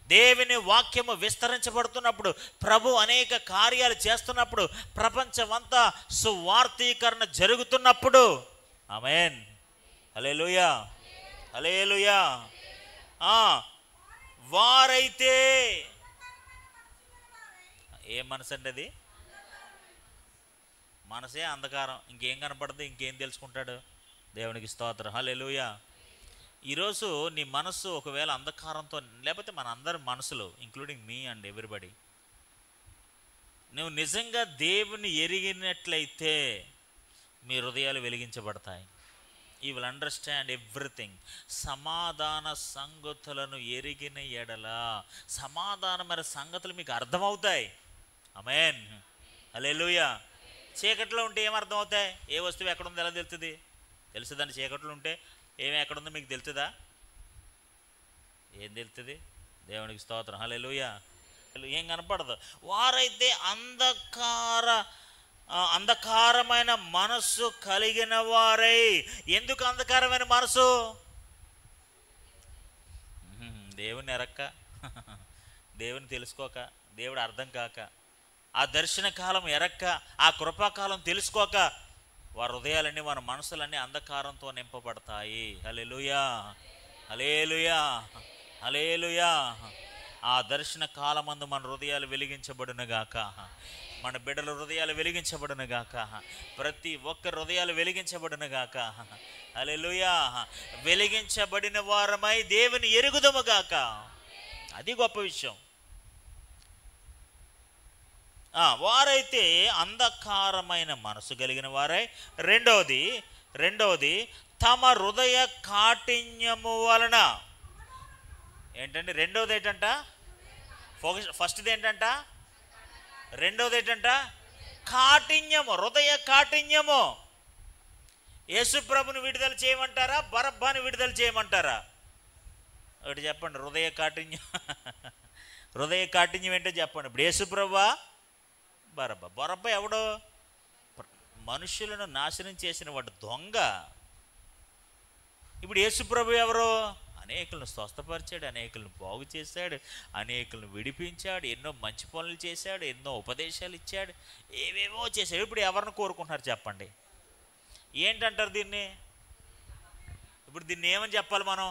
దేవుని వాక్యము విస్తరించబడుతున్నప్పుడు, ప్రభు అనేక కార్యాలు చేస్తున్నప్పుడు, ప్రపంచమంతా సువార్తీకరణ జరుగుతున్నప్పుడు, ఆమేన్, హల్లెలూయా, హల్లెలూయా, వారైతే, ఏ మనసు అండి అది? మనసే అంధకారం, ఇంకేం కనపడదు, ఇంకేం తెలుసుకుంటాడు? దేవునికి స్తోత్రం, హల్లెలూయా. ఈరోజు నీ మనస్సు ఒకవేళ అంధకారంతో, లేకపోతే మన అందరి మనసులు ఇంక్లూడింగ్ మీ అండ్ ఎవ్రీబడి, నువ్వు నిజంగా దేవుని ఎరిగినట్లయితే మీ హృదయాలు వెలిగించబడతాయి. You will understand everything. సమాధాన సంగతులను ఎరిగిన ఎడల సమాధానమైన సంగతులు మీకు అర్థమవుతాయి. ఆమేన్, హల్లెలూయా. చీకట్లో ఉంటే ఏం అర్థమవుతాయి? ఏ వస్తువు ఎక్కడుందో ఎలా తెలుస్తుంది? తెలుస్తుందండి. చీకట్లో ఉంటే ఏమి ఎక్కడుందో మీకు తెలుస్తుందా? ఏం తెలుస్తుంది? దేవునికి స్తోత్రం, హల్లెలూయా. ఏం కనపడదు. వారైతే అంధకారమైన మనస్సు కలిగిన వారై. ఎందుకు అంధకారమైన మనసు? దేవుని ఎరక్క, దేవుని తెలుసుకోక, దేవుడు అర్థం కాక, ఆ దర్శన కాలం ఎరక్క, ఆ కృపాకాలం తెలుసుకోక వారి హృదయాలన్నీ, వారి మనసులన్నీ అంధకారంతో నింపబడతాయి. హల్లెలూయా, హల్లెలూయా, హల్లెలూయా. ఆ దర్శన కాలమందు మన హృదయాలు వెలిగించబడునుగాక, మన బిడ్డల హృదయాలు వెలిగించబడునుగాక, ప్రతి ఒక్కరి హృదయాలు వెలిగించబడునుగాక. హల్లెలూయా. వెలిగించబడిన వారమై దేవుని ఎరుగుదముగాక. అది గొప్ప విషయం. వారైతే అంధకారమైన మనసు కలిగిన వారై. రెండవది తమ హృదయ కాఠిన్యము వలన. ఏంటండి రెండవది? ఏంటంట? ఫస్ట్ది ఏంటంట? రెండవది ఏంటంట? కాఠిన్యము, హృదయ కాఠిన్యము. యేసు ప్రభుని విడుదల చేయమంటారా, బరబ్బాని విడుదల చేయమంటారా? ఒకటి చెప్పండి. హృదయ కాఠిన్యం ఏంటో చెప్పండి. ఇప్పుడు యేసు ప్రభువా, బరబ్బా ఎవడో? మనుషులను నాశనం చేసిన వాడు, దొంగ. ఇప్పుడు యేసు ప్రభు ఎవరు? అనేకులను స్వస్థపరిచాడు, అనేకులను బాగు చేశాడు, అనేకులను విడిపించాడు, ఎన్నో మంచి పనులు చేశాడు, ఎన్నో ఉపదేశాలు ఇచ్చాడు, ఏవేవో చేశాడు. ఇప్పుడు ఎవరిని కోరుకుంటున్నారు చెప్పండి? ఏంటంటారు దీన్ని? ఇప్పుడు దీన్ని ఏమని చెప్పాలి మనం?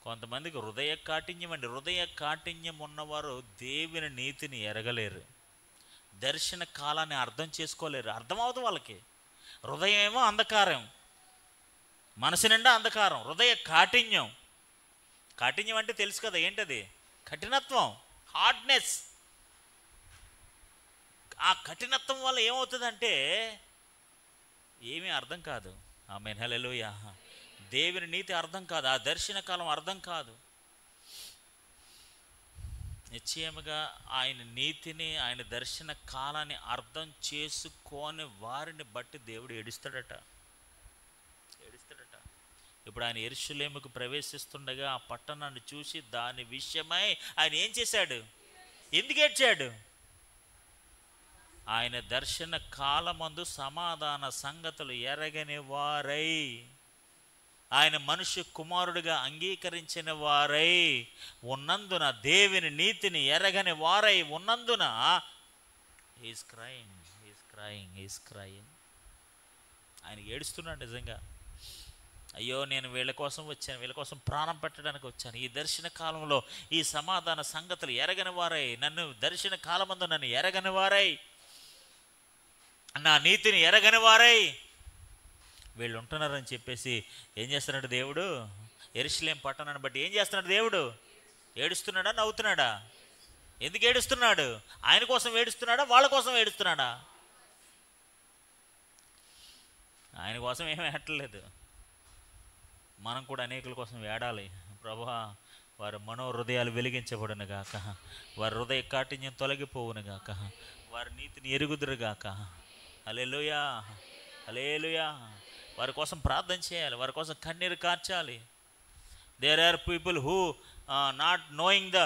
కొంతమందికి హృదయ కాఠిన్యం అండి. హృదయ కాఠిన్యం ఉన్నవారు దేవుని నీతిని ఎరగలేరు, దర్శన కాలాన్ని అర్థం చేసుకోలేరు. అర్థమవుతుంది వాళ్ళకి. హృదయం ఏమో అంధకారం, మనసు నిండా అంధకారం. హృదయ కాఠిన్యం. కాఠిన్యం అంటే తెలుసు కదా, ఏంటది? కఠినత్వం, హార్డ్నెస్. ఆ కఠినత్వం వల్ల ఏమవుతుందంటే ఏమీ అర్థం కాదు. ఆమేన్, హల్లెలూయా. దేవుని నీతి అర్థం కాదు, ఆ దర్శన కాలం అర్థం కాదు. నిశ్చయముగా ఆయన నీతిని, ఆయన దర్శన కాలాన్ని అర్థం చేసుకోని వారిని బట్టి దేవుడు ఏడుస్తాడట. ఇప్పుడు ఆయన యెరూషలేముకు ప్రవేశిస్తుండగా ఆ పట్టణాన్ని చూసి దాని విషయమై ఆయన ఏం చేశాడు? ఎందుకు ఏడ్చాడు? ఆయన దర్శన కాలమందు సమాధాన సంగతులు ఎరగని వారై, ఆయన మనుష్య కుమారుడిగా అంగీకరించిన వారై ఉన్నందున, దేవుని నీతిని ఎరగని వారై ఉన్నందున హీస్ క్రైయింగ్. ఆయన ఏడుస్తున్నాడు నిజంగా. అయ్యో, నేను వీళ్ళ కోసం వచ్చాను, వీళ్ళ కోసం ప్రాణం పెట్టడానికి వచ్చాను. ఈ దర్శన కాలంలో ఈ సమాధాన సంగతులు ఎరగని వారై, నన్ను దర్శన కాలమందు నన్ను ఎరగని వారై, నా నీతిని ఎరగని వారై వీళ్ళు ఉంటున్నారని చెప్పేసి ఏం చేస్తున్నాడు దేవుడు? యెరూషలేము పట్టణాన్ని బట్టి ఏం చేస్తున్నాడు దేవుడు? ఏడుస్తున్నాడా? నవ్వుతున్నాడా? ఎందుకు ఏడుస్తున్నాడు? ఆయన కోసం ఏడుస్తున్నాడా? వాళ్ళ కోసం ఏడుస్తున్నాడా? ఆయన కోసం ఏమీ ఏడలేదు. మనం కూడా అనేకుల కోసం ఏడాలి. ప్రభువా, వారి మనోహృదయాలు వెలిగించబడును గాక, వారి హృదయ కాఠిన్యం తొలగిపోవును గాక, వారి నీతిని ఎరుగుదురు గాక. హల్లెలూయా, హల్లెలూయా. వారి కోసం ప్రార్థన చేయాలి, వారి కోసం కన్నీరు కార్చాలి. There are people who not knowing the,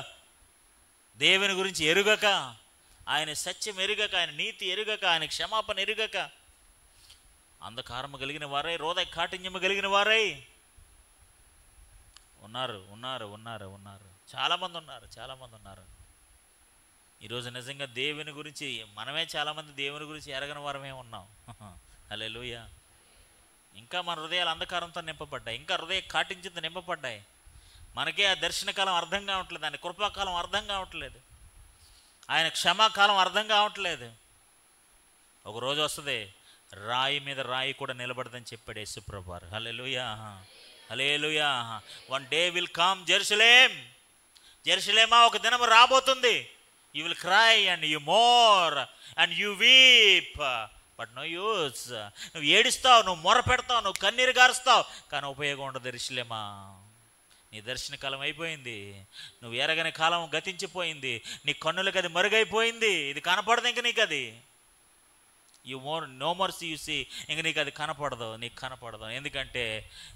దేవుని గురించి ఎరుగక, ఆయన సత్యం ఎరుగక, ఆయన నీతి ఎరుగక, ఆయన క్షమాపణ ఎరుగక అంధకారము కలిగిన వారై, హృదయ కాఠిన్యము కలిగిన వారై ఉన్నారు. చాలామంది ఉన్నారు. ఈరోజు నిజంగా దేవుని గురించి మనమే చాలామంది దేవుని గురించి ఎరగని వారమే ఉన్నాం. హల్లెలూయా. ఇంకా మన హృదయాలు అంధకారంతో నింపబడ్డాయి, ఇంకా హృదయ కాఠిన్యంతో నింపబడ్డాయి. మనకే ఆ దర్శనకాలం అర్థం కావట్లేదు, ఆయన కృపాకాలం అర్థం కావట్లేదు, ఆయన క్షమాకాలం అర్థం కావట్లేదు. ఒక రోజు వస్తుంది, రాయి మీద రాయి కూడా నిలబడదని చెప్పాడు యేసుప్రభువు. హల్లెలూయా, హల్లెలూయా. వన్ డే విల్ కమ్ జెరూసలేమా, ఒక దినం రాబోతుంది. You will cry and you mourn and you weep, but no use. నువ్వు ఏడుస్తావు, నువ్వు మొర పెడతావు, నువ్వు కన్నీరు గారుస్తావు, కానీ ఉపయోగం ఉండదు. యెరూషలేమా, నీ దర్శన కాలం అయిపోయింది, నువ్వు ఎరగని కాలం గతించిపోయింది, నీ కన్నులకు అది మరుగైపోయింది, ఇది కనపడదు ఇంక నీకు. అది నో మోర్ యు సీ, ఇంక నీకు అది కనపడదు. ఎందుకంటే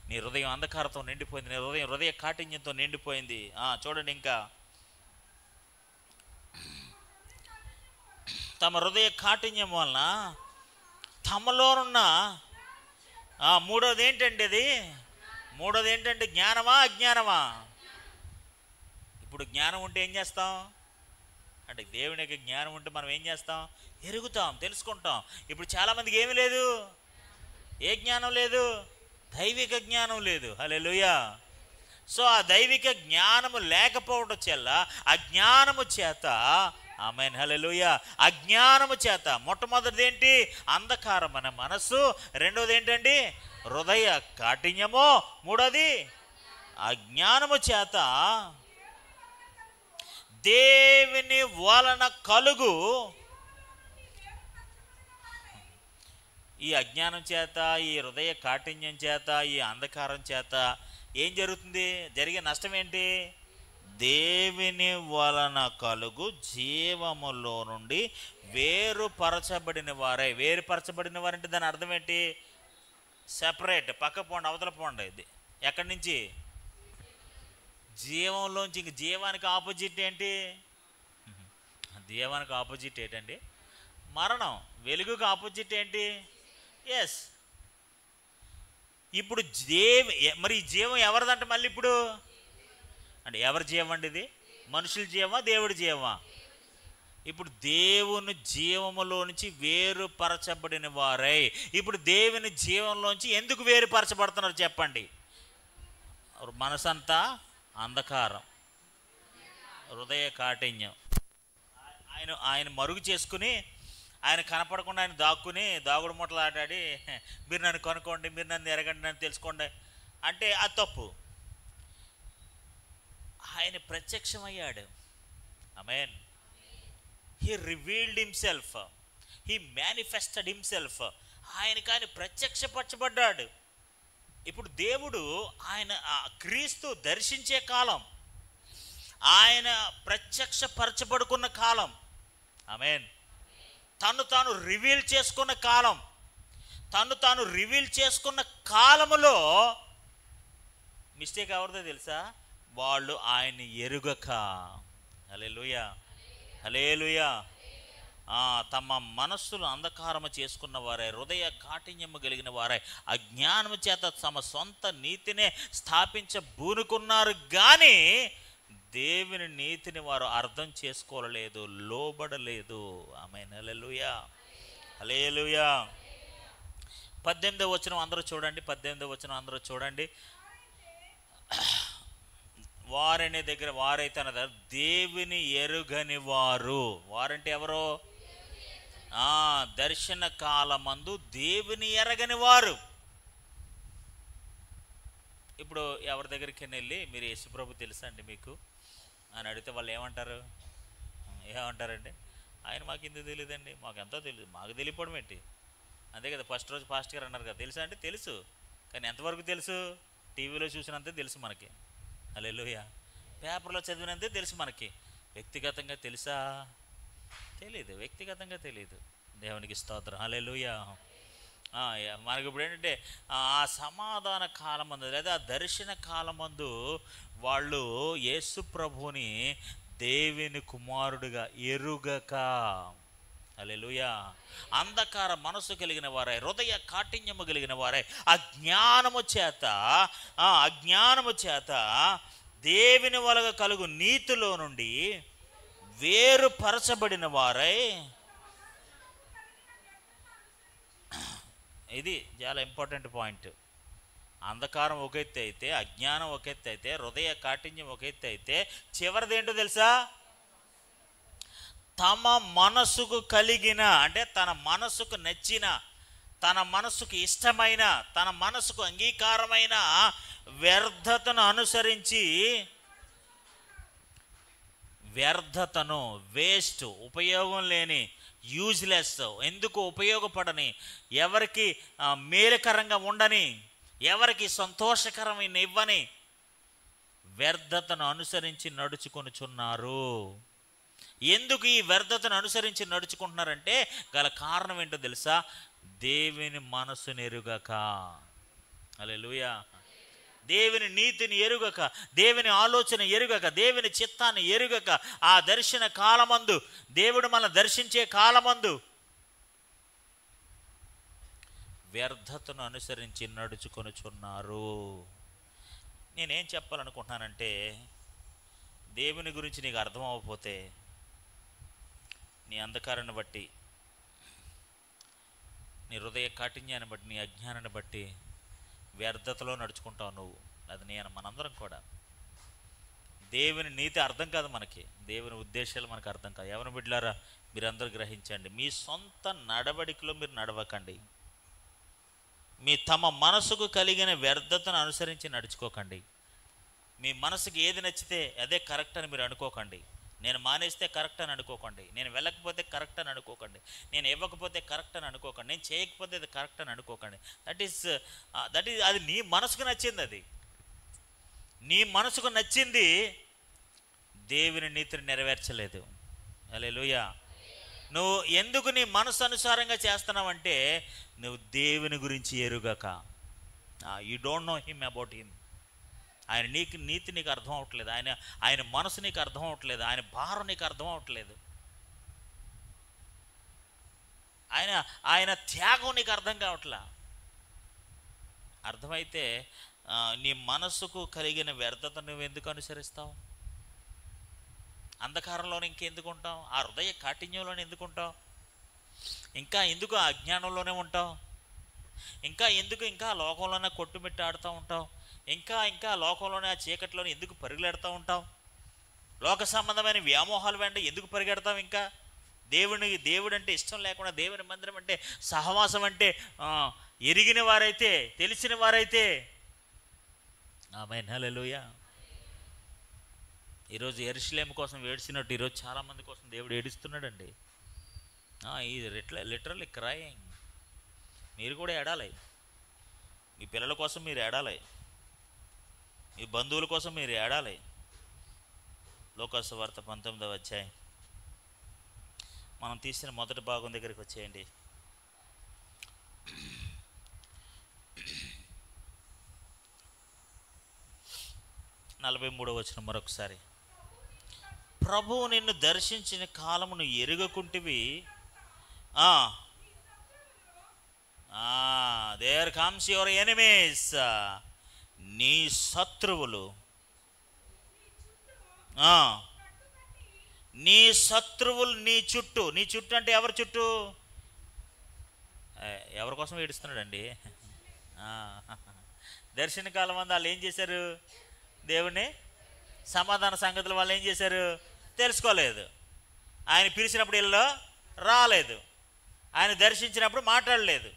నీ హృదయం అంధకారంతో నిండిపోయింది, నీ హృదయ కాఠిన్యంతో నిండిపోయింది. చూడండి, ఇంకా తమ హృదయ కాఠిన్యం వలన తమలోనున్న మూడోది ఏంటంటే జ్ఞానమా అజ్ఞానమా? ఇప్పుడు జ్ఞానం ఉంటే ఏం చేస్తాం అంటే, దేవుని యొక్క జ్ఞానం ఉంటే మనం ఏం చేస్తాం? ఎరుగుతాం, తెలుసుకుంటాం. ఇప్పుడు చాలామందికి ఏమీ లేదు, ఏ జ్ఞానం లేదు? దైవిక జ్ఞానం లేదు. హల్లెలూయా. సో ఆ దైవిక జ్ఞానము లేకపోవడం చేత, అజ్ఞానము చేత, ఆమేన్, హల్లెలూయా, అజ్ఞానము చేత, మొట్టమొదటిది ఏంటి? అంధకారమైన మనస్సు. రెండోది ఏంటండి? హృదయ కాఠిన్యము. మూడోది అజ్ఞానము చేత దేవుని వలన కలుగు. ఈ అజ్ఞానం చేత, ఈ హృదయ కాఠిన్యం చేత, ఈ అంధకారం చేత ఏం జరుగుతుంది? జరిగే నష్టం ఏంటి? దేవుని వలన కలుగు జీవములో నుండి వేరుపరచబడిన వారంటే దాని అర్థం ఏంటి? సెపరేట్, పక్క పోండి, అవతల పోండి. ఎక్కడి నుంచి? జీవంలోంచి. ఇంక జీవానికి ఆపోజిట్ ఏంటి? జీవానికి ఆపోజిట్ ఏంటండి? మరణం. వెలుగుకి ఆపోజిట్ ఏంటి? ఎస్. ఇప్పుడు మరి ఈ జీవం ఎవరిదంటే మళ్ళీ ఇప్పుడు అంటే ఎవరి జీవం అండి ఇది? మనుషుల జీవమా, దేవుడి జీవమా? ఇప్పుడు దేవుని జీవములో నుంచి వేరుపరచబడిన వారై, ఇప్పుడు దేవుని జీవంలోంచి ఎందుకు వేరుపరచబడుతున్నారు చెప్పండి? మనసంతా అంధకారం, హృదయ కాఠిన్యం. ఆయన మరుగు చేసుకుని, ఆయన కనపడకుండా ఆయన దాగుడు మూటలు ఆడాడి, మీరు నన్ను కనుక్కోండి, మీరు నన్ను ఎరగండి, నన్ను తెలుసుకోండి అంటే అది తప్పు. ఆయన ప్రత్యక్షమయ్యాడు. ఆమేన్. He revealed himself, he manifested himself. ఆయన ప్రత్యక్షపరచబడ్డాడు. ఇప్పుడు దేవుడు క్రీస్తు దర్శించే కాలం, ఆయన ప్రత్యక్షపరచబడుకున్న కాలం. ఆమేన్. తను తాను రివీల్ చేసుకున్న కాలం. తను తాను రివీల్ చేసుకున్న కాలములో మిస్టేక్ ఎవరిదో తెలుసా? వాళ్ళు ఆయన్ని ఎరుగక. హల్లెలూయా, హల్లెలూయా. తమ మనస్సులు అంధకారము చేసుకున్న వారే, హృదయ కాఠిన్యము కలిగిన వారే, అజ్ఞానము చేత తమ సొంత నీతినే స్థాపించబూనుకున్నారు కానీ దేవుని నీతిని వారు అర్థం చేసుకోలేదు, లోబడలేదు. ఆమేన్, హల్లెలూయా, హల్లెలూయా. 18వ వచనం అందరూ చూడండి, 18వ వచనం అందరూ చూడండి. వారనే దగ్గర వారైతే అన్నదా దేవుని ఎరుగని వారు. వారంటే ఎవరో? దర్శన కాలమందు దేవుని ఎరగని వారు. ఇప్పుడు ఎవరి దగ్గరికి వెళ్ళి మీరు యేసుప్రభు తెలుసా అండి మీకు అని అడిగితే వాళ్ళు ఏమంటారండి? ఆయన మాకు ఎందుకు తెలియదండి, మాకు ఎంతో తెలియదు. మాకు తెలియపోవడం ఏంటి? అంతే కదా. ఫస్ట్ రోజు పాస్టర్ గారు అన్నారు కదా, తెలుసా అంటే తెలుసు, కానీ ఎంతవరకు తెలుసు? టీవీలో చూసినంతే తెలుసు మనకి. హల్లెలూయా. పేపర్లో చదివినంతే తెలుసు మనకి. వ్యక్తిగతంగా తెలుసా? తెలీదు, వ్యక్తిగతంగా తెలీదు. దేవునికి స్తోత్రం, హల్లెలూయా. మనకి ఇప్పుడు ఏంటంటే ఆ సమాధాన కాలమందు లేదా దర్శన కాలమందు వాళ్ళు యేసు ప్రభువుని దేవుని కుమారుడిగా ఎరుగక, హల్లెలూయా, అంధకార మనసు కలిగిన వారై, హృదయ కాఠిన్యము కలిగిన వారై, అజ్ఞానము చేత దేవుని వలన కలుగు నీతిలో నుండి వేరుపరచబడిన వారై. ఇది చాలా ఇంపార్టెంట్ పాయింట్. అంధకారం ఒక ఎత్తు అయితే, అజ్ఞానం ఒక ఎత్తు అయితే, హృదయ కాఠిన్యం ఒక ఎత్తు అయితే, చివరిది ఏంటో తెలుసా? తమ మనసుకు కలిగిన, అంటే తన మనసుకు నచ్చిన, తన మనసుకు ఇష్టమైన, తన మనసుకు అంగీకారమైన వ్యర్థతను అనుసరించి, వ్యర్థతను, వేస్ట్, ఉపయోగం లేని, యూజ్లెస్, ఎందుకు ఉపయోగపడని, ఎవరికి మేలుకరంగా ఉండని, ఎవరికి సంతోషకరమైన ఇవ్వని వ్యర్థతను అనుసరించి నడుచుకొనుచున్నారు. ఎందుకు ఈ వ్యర్థతను అనుసరించి నడుచుకుంటున్నారంటే గల కారణం ఏంటో తెలుసా? దేవుని మనసును ఎరుగక. హల్లెలూయా. దేవుని నీతిని ఎరుగక, దేవుని ఆలోచన ఎరుగక, దేవుని చిత్తాన్ని ఎరుగక, ఆ దర్శన కాలమందు, దేవుడు మన దర్శించే కాలమందు వ్యర్థతను అనుసరించి నడుచుకొనుచున్నారు. నేనేం చెప్పాలనుకుంటున్నానంటే, దేవుని గురించి నీకు అర్థం అవ్వకపోతే, నీ అంధకారాన్ని బట్టి, నీ హృదయ కాఠిన్యాన్ని బట్టి, నీ అజ్ఞానాన్ని బట్టి వ్యర్థతలో నడుచుకుంటావు నువ్వు, అది నేను, మనందరం కూడా. దేవుని నీతి అర్థం కాదు మనకి, దేవుని ఉద్దేశాలు మనకు అర్థం కాదు. ఎవరి బిడ్డలారా, మీరందరూ గ్రహించండి, మీ సొంత నడవడికలో మీరు నడవకండి. తమ మనసుకు కలిగిన వ్యర్థతను అనుసరించి నడుచుకోకండి. మీ మనసుకి ఏది నచ్చితే అదే కరెక్ట్ అని మీరు అనుకోకండి. నేను మానేస్తే కరెక్ట్ అని అనుకోకండి, నేను వెళ్ళకపోతే కరెక్ట్ అని అనుకోకండి, నేను ఇవ్వకపోతే కరెక్ట్ అని అనుకోకండి, నేను చేయకపోతే అది కరెక్ట్ అని అనుకోకండి. దట్ ఈస్ అది నీ మనసుకు నచ్చింది. అది నీ మనసుకు నచ్చింది దేవుని నీతిని నెరవేర్చలేదు. హల్లెలూయా. నువ్వు ఎందుకు నీ మనసు అనుసారంగా చేస్తున్నావంటే నువ్వు దేవుని గురించి ఎరుగక. You don't know him about him. ఆయన నీతి నీకు అర్థం అవ్వట్లేదు, ఆయన మనసు నీకు అర్థం అవ్వట్లేదు, ఆయన భారం నీకు అర్థం అవ్వట్లేదు, ఆయన త్యాగం నీకు అర్థం కావట్లా. అర్థమైతే నీ మనసుకు కలిగిన వ్యర్థత నువ్వు ఎందుకు అనుసరిస్తావు? అంధకారంలోనే ఇంకెందుకు ఉంటావు? ఆ హృదయ కాఠిన్యంలోనే ఎందుకు ఉంటావు? ఇంకా ఎందుకు ఆ అజ్ఞానంలోనే ఉంటావు? ఇంకా లోకంలోనే కొట్టుమిట్ట ఆడుతూ ఉంటావు? ఇంకా లోకంలోనే ఆ చీకట్లోనే ఎందుకు పరుగులెడతా ఉంటావు? లోక సంబంధమైన వ్యామోహాలు వెంట ఎందుకు పరిగెడతావు? ఇంకా దేవుడు అంటే ఇష్టం లేకుండా, దేవుని మందిరం అంటే, సహవాసం అంటే ఎరిగిన వారైతే, తెలిసిన వారైతే, ఆమేన్, హల్లెలూయా. ఈరోజు యెరూషలేము కోసం ఏడ్చినట్టు ఈరోజు చాలామంది కోసం దేవుడు ఏడుస్తున్నాడండి. ఇది లిటరల్లీ క్రైయింగ్. మీరు కూడా ఏడాలి. మీ పిల్లల కోసం మీరు ఏడాలి, మీ బంధువుల కోసం మీరు ఏడాలి. లోకాసు వార్త 19వ అధ్యాయం మనం తీసిన మొదటి భాగం దగ్గరికి వచ్చేయండి. 43వ వచనం మరొకసారి. ప్రభువు నిన్ను దర్శించిన కాలమును ఎరుగకుంటివి. There comes your enemies. నీ శత్రువులు నీ చుట్టూ. నీ చుట్టూ అంటే ఎవరి చుట్టూ? ఎవరి కోసం ఏడుస్తున్నాడండి? దర్శన కాలం అందు వాళ్ళు ఏం చేశారు? దేవుణ్ణి సమాధాన సంగతులు వాళ్ళు ఏం చేశారు? తెలుసుకోలేదు. ఆయన పిలిచినప్పుడు ఇళ్ళలో రాలేదు, ఆయన దర్శించినప్పుడు మాట్లాడలేదు,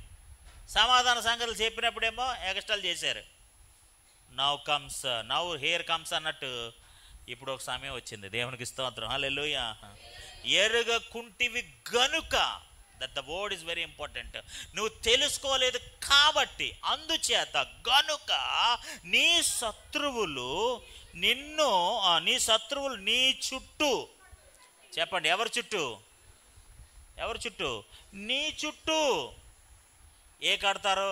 సమాధాన సంగతులు చెప్పినప్పుడేమో ఎగస్టాల్ చేశారు. నౌ హియర్ కమ్స్ అన్నట్టు ఇప్పుడు ఒక సమయం వచ్చింది. దేవునికి స్తోత్రం, హల్లెలూయా. ఎరుగకుంటివి గనుక, that the word is very important. నువ్వు తెలుసుకోలేదు కాబట్టి, అందుచేత గనుక నీ శత్రువులు నీ చుట్టూ. చెప్పండి, ఎవరి చుట్టూ? ఎవరి చుట్టూ? నీ చుట్టూ. ఏ కడతారో?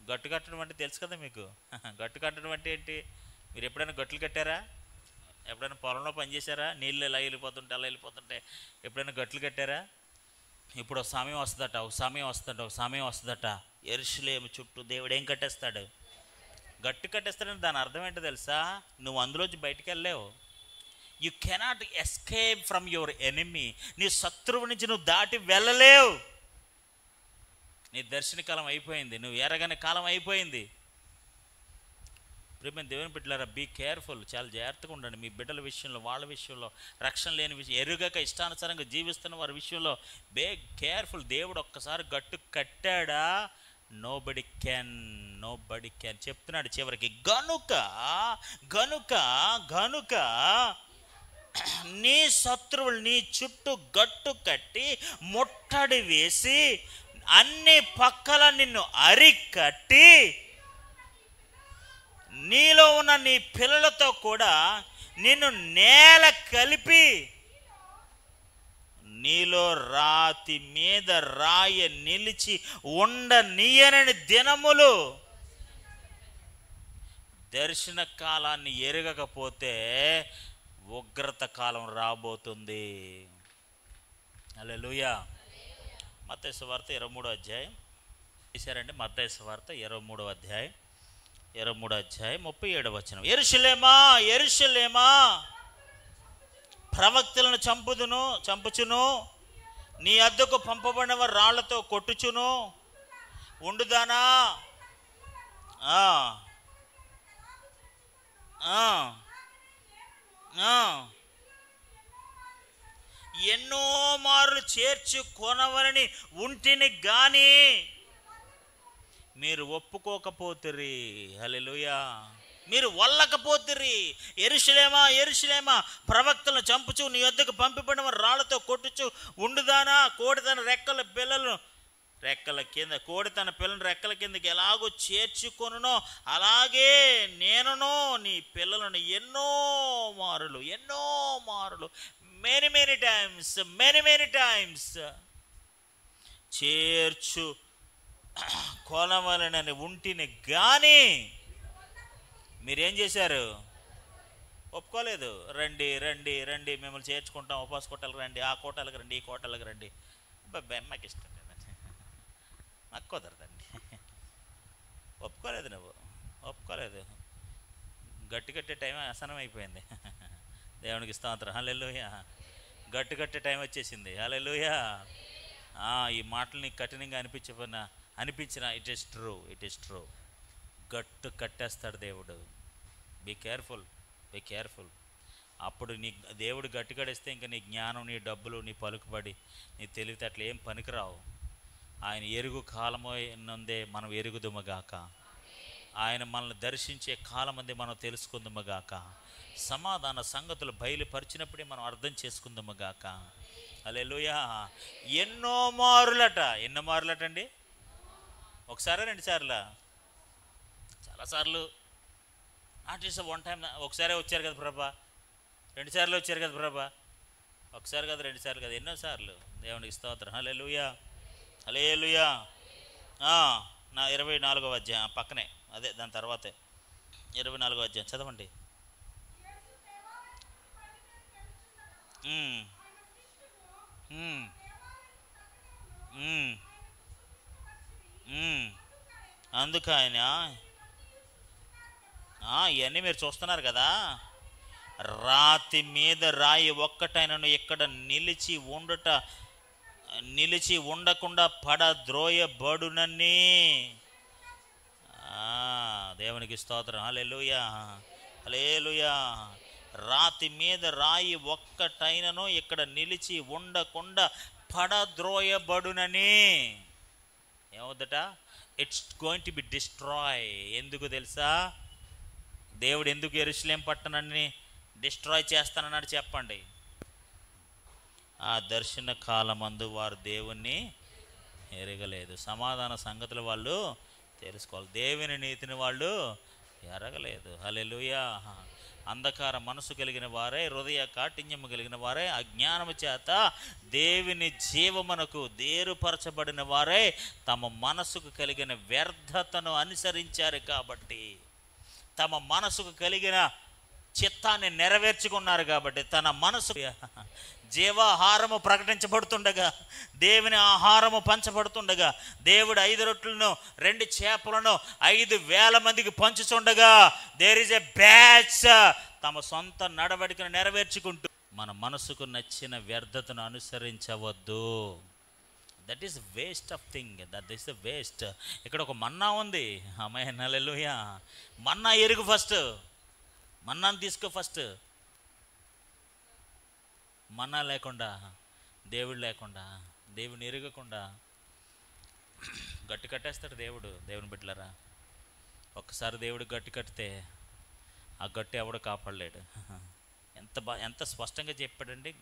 గట్టు కట్టడం అంటే తెలుసు కదా మీకు. గట్టు కట్టడం అంటే ఏంటి? మీరు ఎప్పుడైనా గట్లు కట్టారా? ఎప్పుడైనా పొలంలో పనిచేశారా? నీళ్ళు ఎలా వెళ్ళిపోతుంటే అలా వెళ్ళిపోతుంటే ఎప్పుడైనా గట్లు కట్టారా? ఇప్పుడు ఒక సమయం వస్తుందట. యెరూషలేము చుట్టూ దేవుడు ఏం కట్టేస్తాడు? గట్టు కట్టేస్తాడని దాని అర్థం ఏంటో తెలుసా? నువ్వు అందులోంచి బయటికి వెళ్ళలేవు. You cannot escape from your enemy. నీ శత్రువు నుంచి నువ్వు దాటి వెళ్ళలేవు. నీ దర్శన కాలం అయిపోయింది, నువ్వు ఎరగని కాలం అయిపోయింది. ప్రియమైన దేవుని బిడ్డలారా, బీ కేర్ఫుల్. చాలా జాగ్రత్తగా ఉండండి మీ బిడ్డల విషయంలో, వాళ్ళ విషయంలో, రక్షణ లేని విషయం, ఎరుగక ఇష్టానుసారంగా జీవిస్తున్న వారి విషయంలో బీ కేర్ఫుల్. దేవుడు ఒక్కసారి గట్టు కట్టాడా, నోబడి క్యాన్ చెప్తున్నాడు చివరికి. గనుక నీ శత్రువులు నీ చుట్టూ గట్టు కట్టి ముట్టడి వేసి అన్ని పక్కల నిన్ను అరికట్టి నీలో ఉన్న నీ పిల్లలతో కూడా నిన్ను నేల కలిపి నీలో రాతి మీద రాయ నిలిచి ఉండనీయనని దినములు. దర్శన కాలాన్ని ఎరగకపోతే ఉగ్రత కాలం రాబోతుంది. హల్లెలూయా. మత్తయి సువార్త 23వ అధ్యాయం చేశారండి. మత్తయి సువార్త 23వ అధ్యాయం 37వ వచనం. యెరూషలేమా, ప్రవక్తలను చంపుచును, నీ అద్దకు పంపబడిన వారు రాళ్లతో కొట్టుచును ఉండుదానా. ఎన్నో మారులు చేర్చుకొనవలని ఉంటిని గాని మీరు ఒప్పుకోకపోతిరి. హల్లెలూయా. మీరు వల్లకపోతిరి. యెరూషలేమా, ప్రవక్తలను చంపుచు నీ వద్దకు పంపబడిన రాళ్లతో కొట్టుచు ఉండుదానా. కోడి తన పిల్లలను రెక్కల కిందకి ఎలాగో చేర్చుకొనునో అలాగే నేనునో నీ పిల్లలను ఎన్నో మారులు many times చేర్చు కొనవలనని ఉంటిని గాని మీరేం చేశారు? ఒప్పుకోలేదు. రండి మిమ్మల్ని చేర్చుకుంటాం, ఉపవాస కోటలకు రండి, ఆ కోటలకు రండి, ఈ కోటలకు రండి. మాకు ఇష్టం లేదండి, నాకు కుదరదండి. ఒప్పుకోలేదు. గట్టి కట్టే టైం ఆసనం అయిపోయింది. దేవునికి స్తోత్రం, హల్లెలూయా. గట్టు కట్టే టైం వచ్చేసింది. హల్లెలూయా. ఈ మాటలు నీకు కఠినంగా అనిపించిన ఇట్ ఈస్ ట్రూ. గట్టు కట్టేస్తాడు దేవుడు. Be careful. అప్పుడు నీ దేవుడు గట్టు కట్టేస్తే ఇంకా నీ జ్ఞానం, నీ డబ్బులు, నీ పలుకుబడి, నీ తెలివితేటలు ఏం పనికిరావు. ఆయన ఎరుగు కాలము నుండే మనం ఎరుగుదుమగాక. ఆయన మనల్ని దర్శించే కాలం అందే మనం తెలుసుకుందుమగాక. సమాధాన సంగతులు బయలుపరిచినప్పుడే మనం అర్థం చేసుకుందాముగాక. హల్లెలూయా. ఎన్నో మారులట అండి. ఒకసారి 2 సార్లా? చాలాసార్లు. Not is one time. ఒకసారి వచ్చారు కదా ప్రభా, 2 సార్లు వచ్చారు కదా ప్రభా. ఒకసారి కదా, 2 సార్లు కదా, ఎన్నో సార్లు. దేవునికి స్తోత్రం, హల్లెలూయా. నా 24వ అధ్యాయం పక్కనే, అదే దాని తర్వాతే 24వ అధ్యాయం చదవండి. ఉమ్, ఉమ్, ఉమ్, ఉమ్. అందుకు ఆయన ఇవన్నీ మీరు చూస్తున్నారు కదా, రాతి మీద రాయి ఒక్కటైనను ఇక్కడ నిలిచి ఉండకుండా పడద్రోయబడునని. దేవునికి స్తోత్రం. హల్లెలూయా, హల్లెలూయా. రాతి మీద రాయి ఒక్కటైనను ఇక్కడ నిలిచి ఉండకుండా పడద్రోయబడునని. ఏమవుద్దట? It's going to be destroy. ఎందుకు తెలుసా? దేవుడు ఎందుకు యెరూషలేం పట్టణాన్ని డిస్ట్రాయ్ చేస్తానన్నాడు చెప్పండి? ఆ దర్శన కాలమందు వారు దేవుణ్ణి ఎరగలేదు. సమాధాన సంగతులు వాళ్ళు తెలుసుకోవాలి, దేవుని నీతిని వాళ్ళు ఎరగలేదు. హల్లెలూయా. అంధకార మనసు కలిగిన వారే, హృదయ కాఠిన్యము కలిగిన వారే, అజ్ఞానము చేత దేవుని జీవమునకు దేరుపరచబడిన వారే తమ మనసుకు కలిగిన వ్యర్థతను అనుసరించారు కాబట్టి, తమ మనసుకు కలిగిన చిత్తాన్ని నెరవేర్చుకున్నారు కాబట్టి, తన మనసు జీవాహారము ప్రకటించబడుతుండగా, దేవుని ఆహారము పంచబడుతుండగా, దేవుడు 5 రొట్టెలను 2 చేపలను 5,000 మందికి పంచుచుండగా, దేర్ ఈజ్ ఎ బ్యాచ్ తమ సొంత నడవడికను నెరవేర్చుకుంటూ మన మనసుకు నచ్చిన వ్యర్థతను అనుసరించవద్దు. That is waste of thing, that is the waste. ఇక్కడ ఒక మన్నా ఉంది. ఆమేన్, హల్లెలూయా. మన్నా ఎరుగు ఫస్ట్, మన్నాను తీసుకో ఫస్ట్. మన్నా లేకుండా, దేవుడు లేకుండా, దేవుని ఎరగకుండా గట్టి కట్టేస్తాడు దేవుడు. దేవుని బిడ్డలారా, ఒక్కసారి దేవుడు గట్టి కడితే ఆ గట్టి ఎవడు కాపాడలేడు. ఎంత స్పష్టంగా చెప్పాడండి.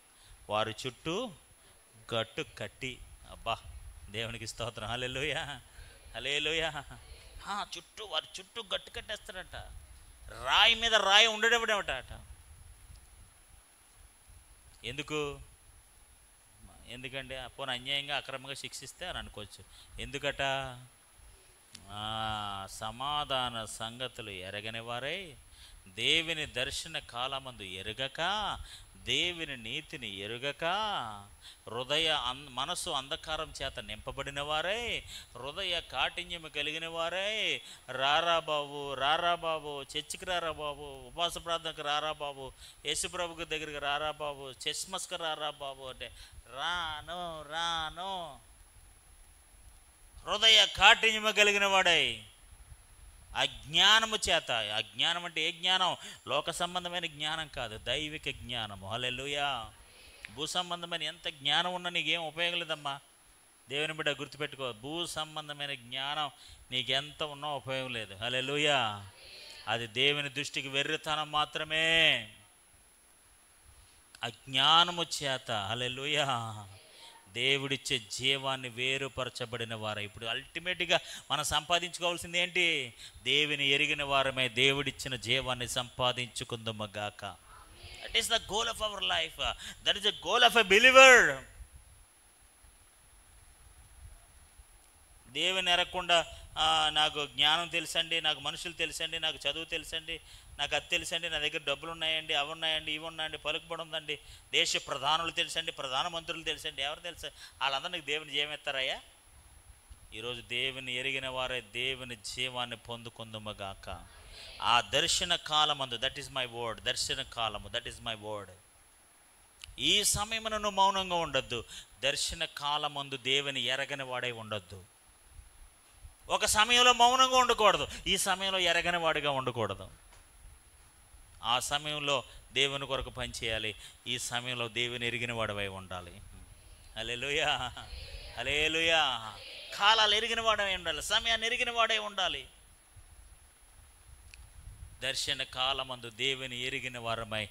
వారి చుట్టూ గట్టు కట్టి. అబ్బా, దేవునికి స్తోత్రం. హల్లెలూయా, హల్లెలూయా. వారి చుట్టూ గట్టు కట్టేస్తాడట. రాయి మీద రాయి ఉండడేమిటట. ఎందుకండి? పోనీ అన్యాయంగా అక్రమంగా శిక్షిస్తే అని అనుకోవచ్చు. ఎందుకట? సమాధాన సంగతులు ఎరగని వారై, దేవుని దర్శన కాలమందు ఎరుగక, దేవుని నీతిని ఎరుగక, మనసు అంధకారం చేత నింపబడిన వారై, హృదయ కాఠిన్యము కలిగిన వారై, రారా బాబు చర్చికి రారా బాబు, ఉపవాస ప్రార్థనకు రారా బాబు, యేసుప్రభుకి దగ్గరికి రారా బాబు, క్రిస్మస్కి రారా బాబు అంటే రాను. హృదయ కాఠిన్యము కలిగిన వాడై, అజ్ఞానము చేత. అజ్ఞానం అంటే ఏ జ్ఞానం? లోక సంబంధమైన జ్ఞానం కాదు, దైవిక జ్ఞానము. హల్లెలూయా. భూ సంబంధమైన ఎంత జ్ఞానం ఉన్నా నీకేం ఉపయోగం లేదమ్మా. దేవుని బిడ్డ గుర్తుపెట్టుకో, భూ సంబంధమైన జ్ఞానం నీకెంత ఉన్నా ఉపయోగం లేదు. హల్లెలూయా. అది దేవుని దృష్టికి వెర్రితనం మాత్రమే. అజ్ఞానము చేత, హల్లెలూయా, దేవుడిచ్చే జీవాన్ని వేరుపరచబడిన వారు. ఇప్పుడు అల్టిమేట్గా మనం సంపాదించుకోవాల్సింది ఏంటి? దేవుని ఎరిగిన వారమే దేవుడిచ్చిన జీవాన్ని సంపాదించుకుందామగాక. That is the goal of our life. That is the goal of a believer. దేవుని ఎరగకుండా నాకు జ్ఞానం తెలుసండి, నాకు మనుషులు తెలుసండి, నాకు చదువు తెలుసండి, నాకు అది తెలుసండి, నా దగ్గర డబ్బులు ఉన్నాయండి, అవి ఉన్నాయండి, ఇవి ఉన్నాయండి, పలుకుబడి ఉందండి, దేశ ప్రధానులు తెలుసండి, ప్రధానమంత్రులు తెలుసండి, ఎవరు తెలుసు? వాళ్ళందరినీ దేవుని జీవం ఎత్తారయ్యా? ఈరోజు దేవుని ఎరిగిన వారే దేవుని జీవాన్ని పొందుకుందుమగాక. ఆ దర్శన కాలమందు, దట్ ఈస్ మై వర్డ్, దర్శన కాలము, దట్ ఈస్ మై వర్డ్. ఈ సమయమున నువ్వు మౌనంగా ఉండొద్దు. దర్శన కాలమందు దేవుని ఎరగని వాడై ఉండొద్దు. ఒక సమయంలో మౌనంగా ఉండకూడదు, ఈ సమయంలో ఎరగని వాడిగా ఉండకూడదు. ఆ సమయంలో దేవుని కొరకు పనిచేయాలి, ఈ సమయంలో దేవుని ఎరిగిన వాడవై ఉండాలి. హల్లెలూయా, హల్లెలూయా. కాలాలు ఎరిగిన వాడవై ఉండాలి, సమయాన్ని ఎరిగిన వాడై ఉండాలి. దర్శన కాలమందు దేవుని ఎరిగిన వారమై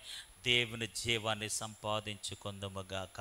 దేవుని జీవాన్ని సంపాదించుకుందుముగాక.